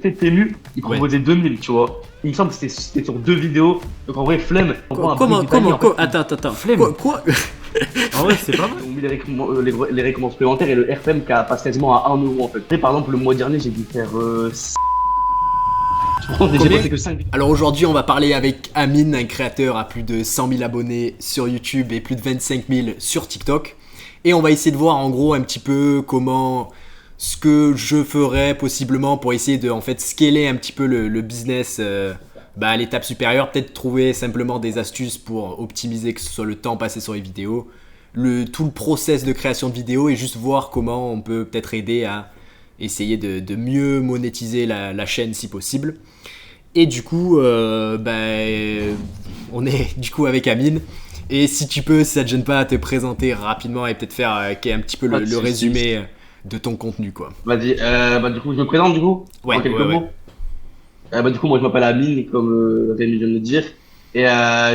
Tému, il Ouais. proposait 2000, tu vois. Il me semble que c'était sur 2 vidéos. Donc en vrai, flemme. On prend un Comment, prix du panier, en fait. attends. Flemme. Quoi En vrai, c'est pas mal. Ils ont mis les récompenses supplémentaires et le RPM qui passe quasiment à 1 € en fait. Et par exemple, le mois dernier, j'ai dû faire. Je pense que j'ai Combien passé que 5 vidéos. Alors aujourd'hui, on va parler avec Amine, un créateur à plus de 100 000 abonnés sur YouTube et plus de 25 000 sur TikTok. Et on va essayer de voir en gros un petit peu comment ce que je ferais possiblement pour essayer de en fait scaler un petit peu le business à l'étape supérieure. Peut-être trouver simplement des astuces pour optimiser que ce soit le temps passé sur les vidéos, tout le process de création de vidéos et juste voir comment on peut peut-être aider à essayer de mieux monétiser la chaîne si possible. Et du coup, on est du coup avec Amine. Et si tu peux, si ça te gêne pas, te présenter rapidement et peut-être faire un petit peu Pas de le soucis. résumé de ton contenu, quoi. Vas-y, du coup, je me présente du coup. En quelques Ouais. mots. Du coup, moi, je m'appelle Amine, comme Rémi vient de le dire. Et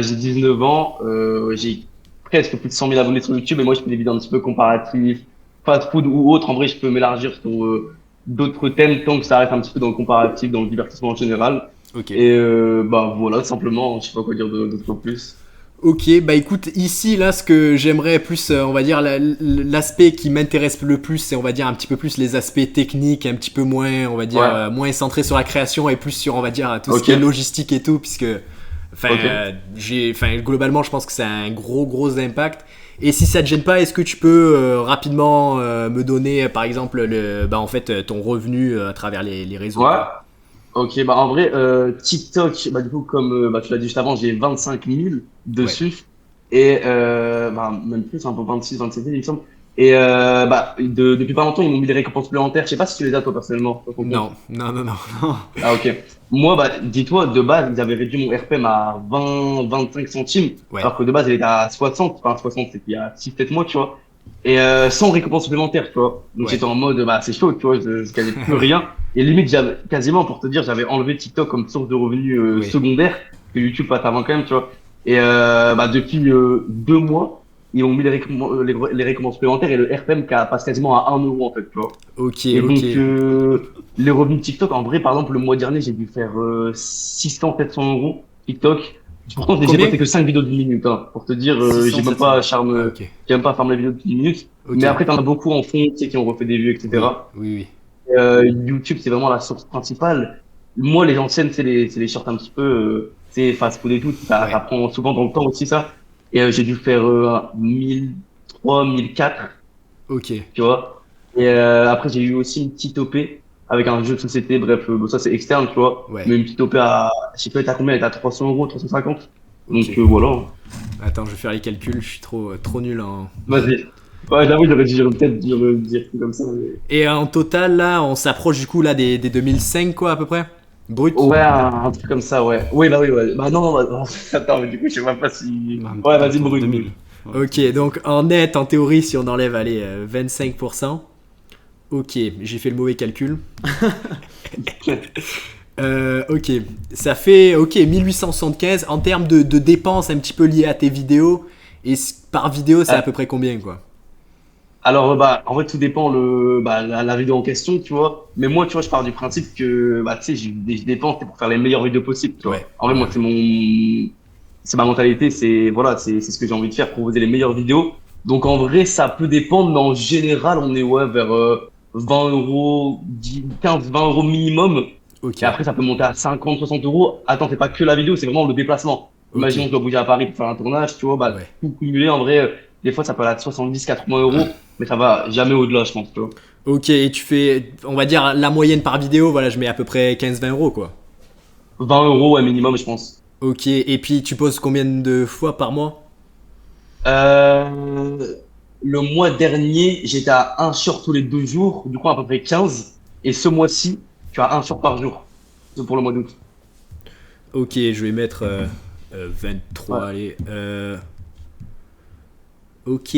j'ai 19 ans. J'ai presque plus de 100 000 abonnés sur YouTube. Et moi, je fais des vidéos un petit peu comparatives, fast food ou autre. En vrai, je peux m'élargir sur d'autres thèmes tant que ça reste un petit peu dans le comparatif, dans le divertissement en général. Ok. Et voilà, simplement, je sais pas quoi dire d'autre en plus. Ok, bah écoute, ici, là, ce que j'aimerais plus, on va dire, l'aspect qui m'intéresse le plus, c'est, on va dire, un petit peu plus les aspects techniques, un petit peu moins, on va dire, Ouais. moins centré sur la création et plus sur, on va dire, tout ce Ok. qui est logistique et tout, puisque, Ok. globalement, je pense que c'est un gros impact. Et si ça te gêne pas, est-ce que tu peux rapidement me donner, par exemple, ton revenu à travers les réseaux, Ouais. quoi. Ok, en vrai, TikTok, du coup, comme tu l'as dit juste avant, j'ai 25 000 Ouais. dessus. Et même plus, un peu 26, 27 000, il me semble. Et depuis pas longtemps, ils m'ont mis des récompenses supplémentaires. Je sais pas si tu les as, toi, personnellement, sur ton compte. Non. Ah, ok. Moi, dis-toi, de base, ils avaient réduit mon RPM à 20, 25 centimes. Ouais. Alors que de base, il était à 60. Enfin, 60, c'était il y a 6 mois, tu vois. Et sans récompense supplémentaire, tu vois. Donc Ouais. j'étais en mode, c'est chaud, tu vois, je gagnais plus rien. Et limite, j'avais quasiment, pour te dire, j'avais enlevé TikTok comme source de revenus Oui. secondaire, que YouTube passe avant quand même, tu vois. Et depuis 2 mois, ils ont mis les récompenses supplémentaires et le RPM qui passe quasiment à 1 € en fait, tu vois. Ok, Et ok. donc, les revenus TikTok, en vrai, par exemple, le mois dernier, j'ai dû faire 600, 700 € TikTok. Pourtant, j'ai Combien? posté que 5 vidéos de 10 minutes, hein, pour te dire, 600, 700. Ah, ok. j'ai même pas farm la vidéo de 10 minutes. Ok. Mais après, t'en as beaucoup en fond, tu sais, qui ont refait des vues, Oui, etc. oui. YouTube, c'est vraiment la source principale. Moi, les anciennes, c'est les shorts un petit peu, c'est fast food et tout. Ça Ouais. prend souvent dans le temps aussi, ça. Et j'ai dû faire 1003, 1004, Ok. tu vois. Et après, j'ai eu aussi une petite OP avec un jeu de société. Bref, ça, c'est externe, tu vois. Ouais. Mais une petite OP je sais pas, elle est à combien? Elle est à 300 €, 350. Donc, Ok. voilà. Attends, je vais faire les calculs. Je suis trop nul en. Vas-y. Ouais, j'avoue, j'aurais peut-être dû dire tout comme ça. Mais... Et en total, là, on s'approche du coup là des 2005, quoi, à peu près. Brut. Ouais, un truc comme ça, ouais. Oui, oui, ouais. Bah non, attends, mais du coup, je sais même pas si. Ouais, vas-y, Autour de brûle, 2000. brûle. Ouais. Ok, donc en net, en théorie, si on enlève, allez, 25%. Ok, j'ai fait le mauvais calcul. Ok, ça fait 1875 en termes de dépenses un petit peu liées à tes vidéos. Et par vidéo, c'est à Euh, peu près combien, quoi? Alors, en fait, tout dépend la vidéo en question, tu vois. Mais moi, tu vois, je pars du principe que, tu sais, j'ai des dépenses pour faire les meilleures vidéos possibles, tu vois. Ouais, En vrai, moi, ouais. c'est ma mentalité, voilà, c'est ce que j'ai envie de faire, proposer les meilleures vidéos. Donc, en vrai, ça peut dépendre, mais en général, on est, ouais, vers 20 €, 15, 20 € minimum. Ok, Et après, ça peut monter à 50, 60 €. Attends, c'est pas que la vidéo, c'est vraiment le déplacement. ok, Imaginons que je dois bouger à Paris pour faire un tournage, tu vois, ouais. tout cumulé, en vrai, des fois, ça peut aller à 70, 80 €, mais ça va jamais au-delà, je pense, tu vois. Ok, et tu fais, on va dire, la moyenne par vidéo, voilà, je mets à peu près 15-20 euros, quoi. 20 € ouais, minimum, je pense. Ok, et puis tu poses combien de fois par mois? Euh, le mois dernier, j'étais à un short tous les 2 jours, du coup, à peu près 15. Et ce mois-ci, tu as un short par jour. C'est pour le mois d'août. Ok, je vais mettre 23, Ouais. allez. Ok.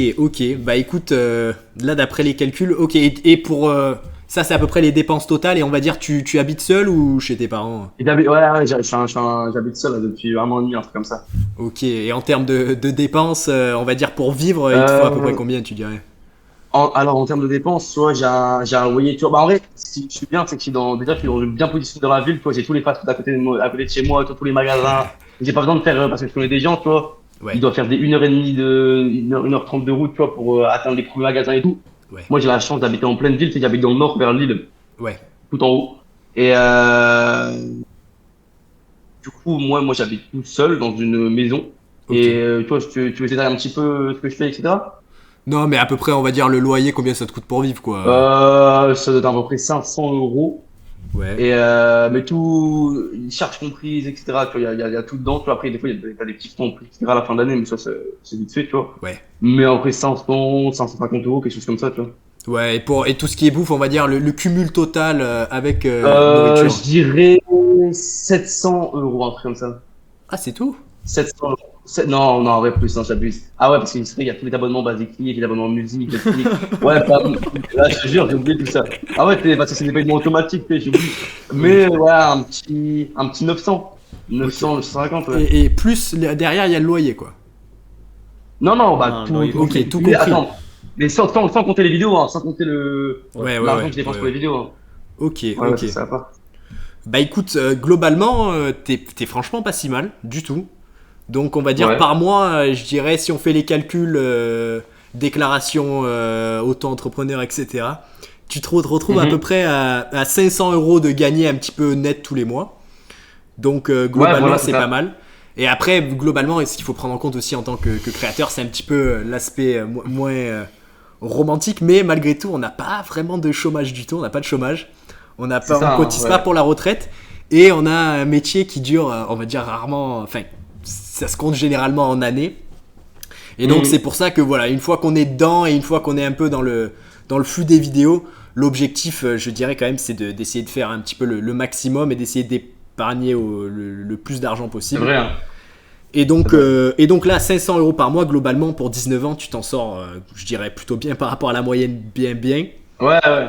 Bah écoute, là d'après les calculs, ok. Et pour ça, c'est à peu près les dépenses totales. Et on va dire, tu habites seul ou chez tes parents? Ouais, j'habite seul là, depuis 1 an et demi, un truc comme ça. Ok, et en termes de dépenses, on va dire pour vivre, il te faut à peu près Euh, combien, tu dirais? Alors, en termes de dépenses, tu vois, j'ai un loyer, tu vois. Bah, en vrai, si je suis bien, c'est que déjà, je suis dans une bien position dans la ville, tu vois. J'ai tous les fast-food à côté de chez moi, tu vois, tous les magasins. J'ai pas besoin de faire, parce que je connais des gens, tu vois. Ils Ouais, doivent faire des 1h30 1h30 de route, tu vois, pour atteindre les premiers magasins et tout. ouais, Moi, j'ai la chance d'habiter en pleine ville, tu sais, j'habite dans le nord, vers Lille, ouais. tout en haut. Et, du coup, moi, j'habite tout seul dans une maison. Ok. Et, toi, tu veux essayer un petit peu ce que je fais, etc. Non, mais à peu près, on va dire le loyer, combien ça te coûte pour vivre, quoi. Ça doit être à peu près 500 euros. Ouais, Et mais tout, charges comprises, etc. Tu vois, il y a tout dedans. Tu vois, après, des fois, t'as des petits fonds pris, etc. à la fin de l'année, mais ça, c'est vite fait, tu vois. ouais. Mais après 500, 550 euros, quelque chose comme ça, tu vois. Ouais, et tout ce qui est bouffe, on va dire le cumul total avec nourriture. Je dirais 700 euros, un truc comme ça. Ah, c'est tout? 700 euros. Non, non, en vrai, plus, non, j'abuse. Ah ouais, parce qu'il il y a tous les abonnements basiques, les abonnements musique, Netflix. Ouais, là, je te jure, j'ai oublié tout ça. Ah ouais, parce que c'est des paiements automatiques, j'ai oublié. Oui. Mais ouais, un petit 900. Ok. 900, 950, ouais. Et plus, derrière, il y a le loyer, quoi. Non, non, bah, Non, tout, loyer tout Ok, compris. tout Mais compris. attends, mais sans compter les vidéos, hein, sans compter Ouais. Ouais, ouais, l'argent ouais. que je dépense Ouais, pour les ouais. vidéos. Hein. Ok, Ouais, ouais, ok. ça, ça va pas. Bah écoute, globalement, t'es franchement pas si mal, du tout. Donc on va dire Ouais. par mois, je dirais, si on fait les calculs, déclaration, auto-entrepreneur, etc., tu te retrouves à peu Mhm. près à 500 euros de gagner un petit peu net tous les mois. Donc Ouais, globalement, voilà, c'est c'est pas ça. mal. Et après, globalement, et ce qu'il faut prendre en compte aussi en tant que créateur, c'est un petit peu l'aspect moins romantique, mais malgré tout, on n'a pas vraiment de chômage du tout, on n'a pas de chômage, C'est on ça, hein, cotise pas ouais. pour la retraite, et on a un métier qui dure, on va dire rarement, enfin, ça se compte généralement en années. Et donc c'est Mhm. pour ça que voilà, une fois qu'on est dedans et une fois qu'on est un peu dans le flux des vidéos, l'objectif, je dirais quand même, c'est d'essayer de faire un petit peu le maximum et d'essayer d'épargner le plus d'argent C'est possible. vrai, hein. C'est vrai. Et donc là, 500 euros par mois, globalement, pour 19 ans, tu t'en sors, je dirais, plutôt bien par rapport à la moyenne, bien, bien. Ouais, ouais.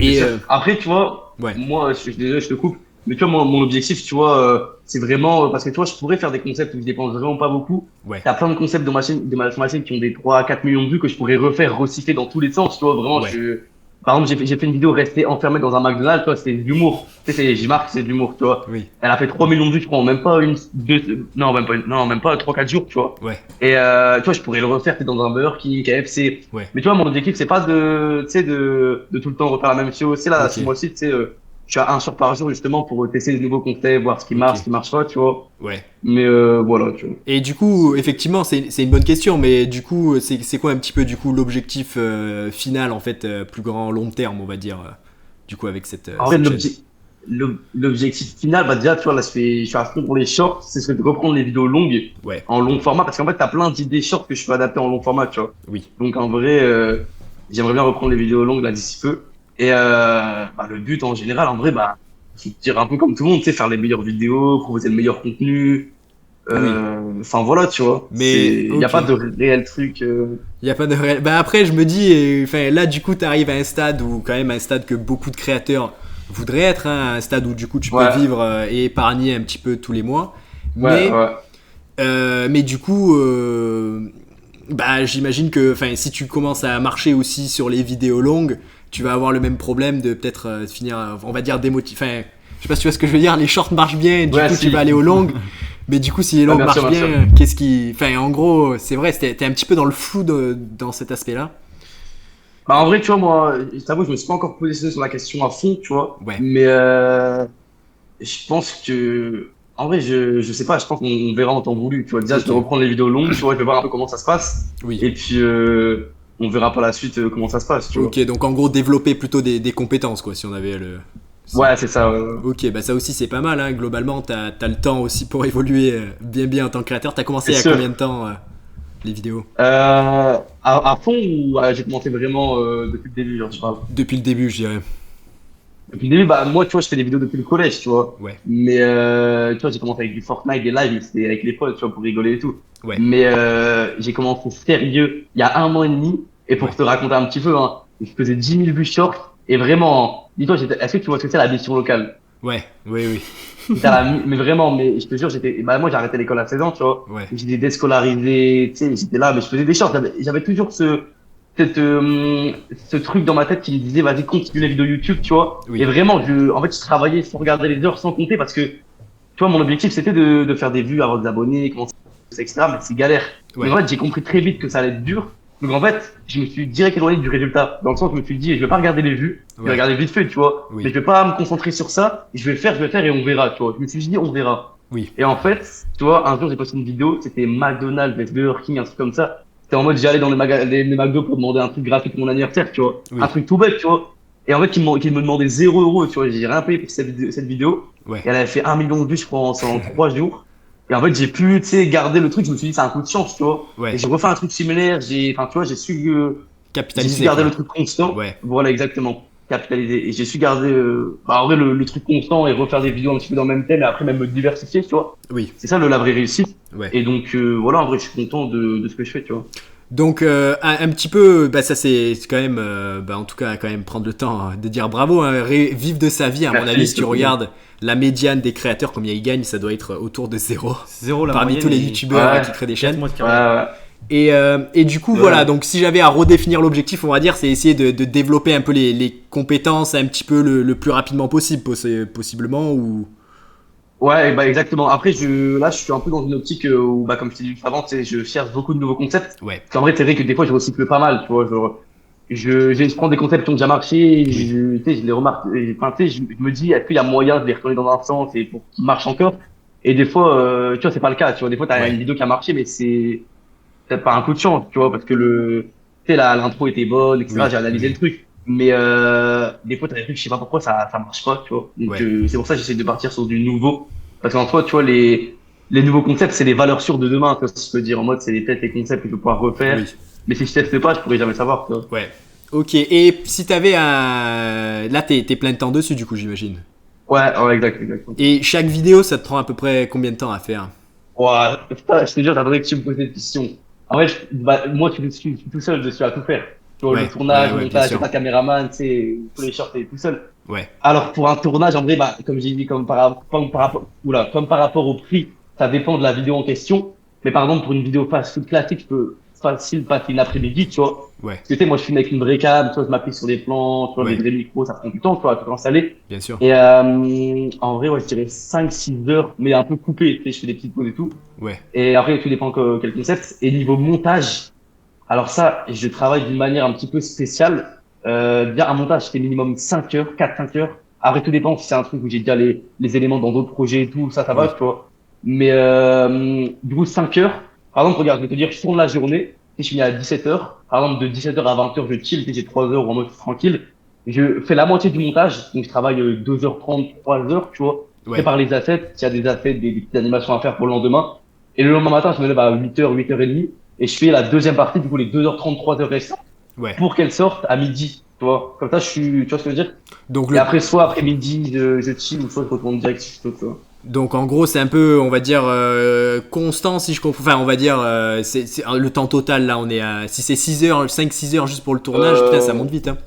C'est Et sûr. Après, tu vois, ouais, moi, désolé, je te coupe, mais tu vois, mon objectif, tu vois, c'est vraiment, parce que tu vois, je pourrais faire des concepts où je dépense vraiment pas beaucoup. ouais, T'as plein de concepts de machines qui ont des 3 à 4 millions de vues que je pourrais refaire, recycler dans tous les sens, tu vois, vraiment, ouais, par exemple, j'ai fait une vidéo rester enfermé dans un McDonald's, tu vois, c'est de l'humour. Tu sais, j'y marque, c'est de l'humour, tu vois. oui, Elle a fait 3 millions de vues, je crois, en même pas non, même pas 3 4 jours, tu vois. ouais, Et, tu vois, je pourrais le refaire, t'es dans un Burger King, KFC. ouais, Mais tu vois, mon objectif, c'est pas tu sais, de tout le temps refaire la même chose. C'est là, ok, ce mois-ci, tu sais, je suis à un short par jour, justement, pour tester des nouveaux concepts, voir ok, ce qui marche pas, tu vois. ouais. Mais, voilà, tu vois. Et du coup, effectivement, c'est une bonne question, mais du coup, c'est quoi un petit peu du coup l'objectif final en fait, plus grand long terme, on va dire, du coup avec En vrai, cette chaîne. l'objectif final, bah, déjà, tu vois, là, je suis à fond pour les shorts, c'est ce que de reprendre les vidéos longues Ouais, en long format, parce qu'en fait, t'as plein d'idées shorts que je peux adapter en long format, tu vois. oui, Donc, en vrai, j'aimerais bien reprendre les vidéos longues, là, d'ici peu. Et, bah, le but, en général, en vrai, bah, c'est de dire un peu comme tout le monde, tu sais, faire les meilleures vidéos, proposer le meilleur contenu. oui, Enfin, voilà, tu vois. mais Il n'y a ok. pas de réel truc. Il y a pas de réel. Bah après, je me dis, enfin là, du coup, t'arrives à un stade où quand même un stade que beaucoup de créateurs voudraient être, hein, un stade où du coup tu peux Ouais, vivre et épargner un petit peu tous les mois. ouais, Mais ouais. mais du coup, bah j'imagine que, enfin, si tu commences à marcher aussi sur les vidéos longues, tu vas avoir le même problème de peut-être finir, on va dire démotivé. Enfin, je sais pas si tu vois ce que je veux dire. Les shorts marchent bien, et du Ouais, coup tu si. vas aller aux longues. Mais du coup, si les Ouais, longues bien sûr, marchent bien sûr. bien, qu'est-ce qui. Enfin, en gros, c'est vrai, t'es un petit peu dans le flou dans cet aspect-là. Bah, en vrai, tu vois, moi, je t'avoue, je me suis pas encore positionné sur la question à fond, tu vois. Ouais, Mais je pense que, en vrai, je sais pas, je pense qu'on verra en temps voulu. Tu vois, déjà, je ok, vais reprendre les vidéos longues, tu vois, je vais voir un peu comment ça se passe. oui. Et puis, on verra par la suite comment ça se passe, tu vois. Ok, donc en gros, développer plutôt des compétences, quoi, si on avait le. Ouais, c'est ça. Ok, bah ça aussi c'est pas mal, hein. Globalement, t'as le temps aussi pour évoluer bien bien en tant que créateur. T'as commencé C'est il y a combien sûr. de temps les vidéos? À fond ou j'ai commencé vraiment depuis le début, genre, je parle. Depuis le début, je dirais. Depuis le début, bah, moi, tu vois, je fais des vidéos depuis le collège, tu vois. Ouais, Mais, tu vois, j'ai commencé avec du Fortnite, des lives, mais c'était avec les potes, tu vois, pour rigoler et tout. ouais, Mais, j'ai commencé sérieux il y a 1 mois et demi. Et pour ouais, te raconter un petit peu, hein, je faisais 10 000 vues short. Et vraiment, dis-toi, est-ce que tu vois ce que c'est la mission locale? ouais, oui, oui, Mais vraiment, mais je te jure, bah, moi, j'ai arrêté l'école à 16 ans, tu vois. ouais, J'étais déscolarisé, tu sais, j'étais là, mais je faisais des shorts. J'avais toujours tu ce truc dans ma tête qui me disait, vas-y, continue les vidéos YouTube, tu vois. Oui. Et vraiment, en fait, je travaillais sans regarder les heures, sans compter, parce que, tu vois, mon objectif, c'était de faire des vues, avoir des abonnés, commencer, etc. Mais c'est galère. Ouais. Mais en fait, j'ai compris très vite que ça allait être dur. Donc, en fait, je me suis direct éloigné du résultat. Dans le sens où je me suis dit, je vais pas regarder les vues. Je vais Ouais. regarder vite fait, tu vois. Oui. Mais je vais pas me concentrer sur ça. Je vais le faire et on verra, tu vois. Je me suis dit, on verra. Oui. Et en fait, tu vois, un jour, j'ai posté une vidéo, c'était McDonald's, Burger King, un truc comme ça. C'était en mode, j'allais dans les McDo pour demander un truc gratuit pour mon anniversaire, tu vois. Oui. Un truc tout bête, tu vois. Et en fait, il me demandait 0 €, tu vois. J'ai rien payé pour cette vidéo. Ouais. Et elle avait fait 1 million de vues, je crois, en 3 jours. Et en fait, j'ai pu, tu sais, garder le truc. Je me suis dit, c'est un coup de chance, tu vois. Ouais. Et j'ai refait un truc similaire. Enfin, tu vois, j'ai su Capitaliser. garder quoi. le truc constant. Ouais. Voilà, exactement. Capitaliser. Et j'ai su garder, en vrai, le truc constant et refaire des vidéos un petit peu dans le même thème et après même me diversifier, tu vois. Oui. C'est ça, la vraie réussite. Ouais. Et donc, voilà, en vrai, je suis content de ce que je fais, tu vois. Donc un petit peu, bah ça c'est quand même, en tout cas quand même prendre le temps de dire bravo, hein, vivre de sa vie. À mon Merci, avis, si tu c'est cool. regardes la médiane des créateurs, combien ils gagnent, ça doit être autour de 0 C'est zéro la parmi moyenne. tous les et youtubeurs Ouais. qui créent des 4 chaînes. mois de Ouais, carrière. ouais. Et du coup, Ouais. voilà, donc si j'avais à redéfinir l'objectif, on va dire, c'est essayer de développer un peu les compétences un petit peu le plus rapidement possible, possiblement, ou... Ouais, bah exactement. Après, là, je suis un peu dans une optique où, bah, comme je t'ai dit avant, tu sais, je cherche beaucoup de nouveaux concepts. Ouais, Parce qu'en vrai, c'est vrai que des fois, je recycle pas mal, tu vois. Je prends des concepts qui ont déjà marché, tu sais, je les remarque, enfin, tu sais, je me dis, est-ce qu'il y a moyen de les retourner dans un sens et pour qu'ils marchent encore? Et des fois, tu vois, c'est pas le cas, tu vois. Des fois, t'as Ouais. une vidéo qui a marché, mais c'est peut-être pas un coup de chance, tu vois, parce que tu sais, l'intro était bonne, etc. Oui, J'ai analysé oui. le truc. Mais, des fois, t'as des trucs, je sais pas pourquoi ça marche pas, tu vois. Donc, Ouais. c'est pour ça que j'essaie de partir sur du nouveau. Parce qu'en soi, tu vois, les nouveaux concepts, c'est les valeurs sûres de demain, tu vois, si je peux dire. En mode, c'est peut-être les concepts que je vais pouvoir refaire. Oui. Mais si je teste pas, je pourrais jamais savoir, tu vois. Ouais. Ok, et si t'avais un... Là, t'es plein de temps dessus, du coup, j'imagine. Ouais, exact. Et chaque vidéo, ça te prend à peu près combien de temps à faire? Ouais, putain, je te jure, j'attendais que tu me poses cette question. En vrai, moi, je suis tout seul dessus à tout faire. Tu vois, Ouais, le tournage, ouais, le bien montage, sûr. j'ai pas de caméraman, tu sais, tous les shorts, et tout seul. Ouais, Alors, pour un tournage, en vrai, bah, comme j'ai dit, comme par rapport au prix, ça dépend de la vidéo en question. Mais par exemple, pour une vidéo fast-food classique, je peux facile passer une après-midi, tu vois. ouais, Parce que tu sais, moi, je filme avec une vraie cam, tu vois, je m'appuie sur des plans, tu vois, Ouais. des vrais micros, ça prend du temps, tu vois, à tout installer. bien sûr. Et, en vrai, ouais, je dirais 5-6 heures, mais un peu coupé, tu sais, je fais des petites pauses et tout. Ouais, Et après, tout dépend quel concept. Et niveau montage, alors ça, je travaille d'une manière un petit peu spéciale. Bien, un montage, c'est minimum 5 heures, 4-5 heures. Après, tout dépend si c'est un truc où j'ai déjà les éléments dans d'autres projets et tout, ça Oui. va, tu vois. Mais du coup, 5 heures. Par exemple, regarde, je vais te dire, je tourne la journée. Si je finis à 17 heures, par exemple, de 17 heures à 20 heures, je chill, tu sais, j'ai 3 heures en mode tranquille. Je fais la moitié du montage, donc je travaille 2h30, 3 heures, tu vois. Je ouais, prépare les assets, s'il y a des assets, des petites animations à faire pour le lendemain. Et le lendemain matin, je me lève à 8h, 8h30, et je fais la deuxième partie, du coup, les 2h30, 3 heures restantes, ouais. pour qu'elle sorte à midi, tu vois. Comme ça, tu vois ce que je veux dire? Donc, Et après, soit après-midi, je chill, ou soit je retourne direct si je peux, tu vois. donc en gros, c'est un peu, on va dire, constant, si je comprends. Enfin, on va dire, c'est le temps total, là, on est à... Si c'est 6 heures, 5-6 heures juste pour le tournage, putain, ça monte vite, hein.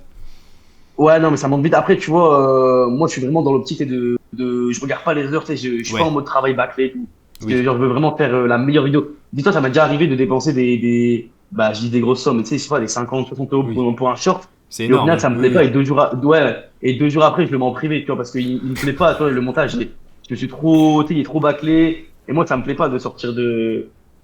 Ouais, non, mais ça monte vite. Après, tu vois, moi, je suis vraiment dans l'optique je regarde pas les heures, tu sais, je suis Ouais. pas en mode travail bâclé et tout. Parce Oui. que, genre, je veux vraiment faire la meilleure vidéo. Dis-toi, ça m'a déjà arrivé de dépenser bah, je dis des grosses sommes, mais tu sais, je sais pas, des 50, 60 euros Oui. pour un short. C'est Et au énorme. final, ça me Oui, plaît oui. pas. Et 2 jours après, je le mets en privé, tu vois, parce qu'il me plaît pas, tu vois, le montage, je suis trop, tu sais, il est trop bâclé. Et moi, ça me plaît pas de sortir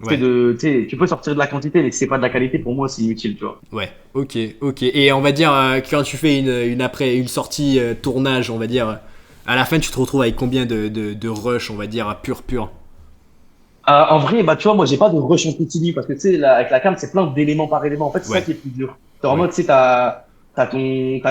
Ouais. tu sais, tu peux sortir de la quantité, mais si c'est pas de la qualité, pour moi, c'est inutile, tu vois. Ouais, ok. Et on va dire, quand tu fais une sortie tournage, on va dire, à la fin, tu te retrouves avec combien de rush, on va dire, pur. En vrai, bah, tu vois, moi, j'ai pas de rush en continu parce que, tu sais, avec la cam, c'est plein d'éléments par élément. En fait, c'est Ouais. ça qui est plus dur. Genre, en Ouais. mode, tu sais, ta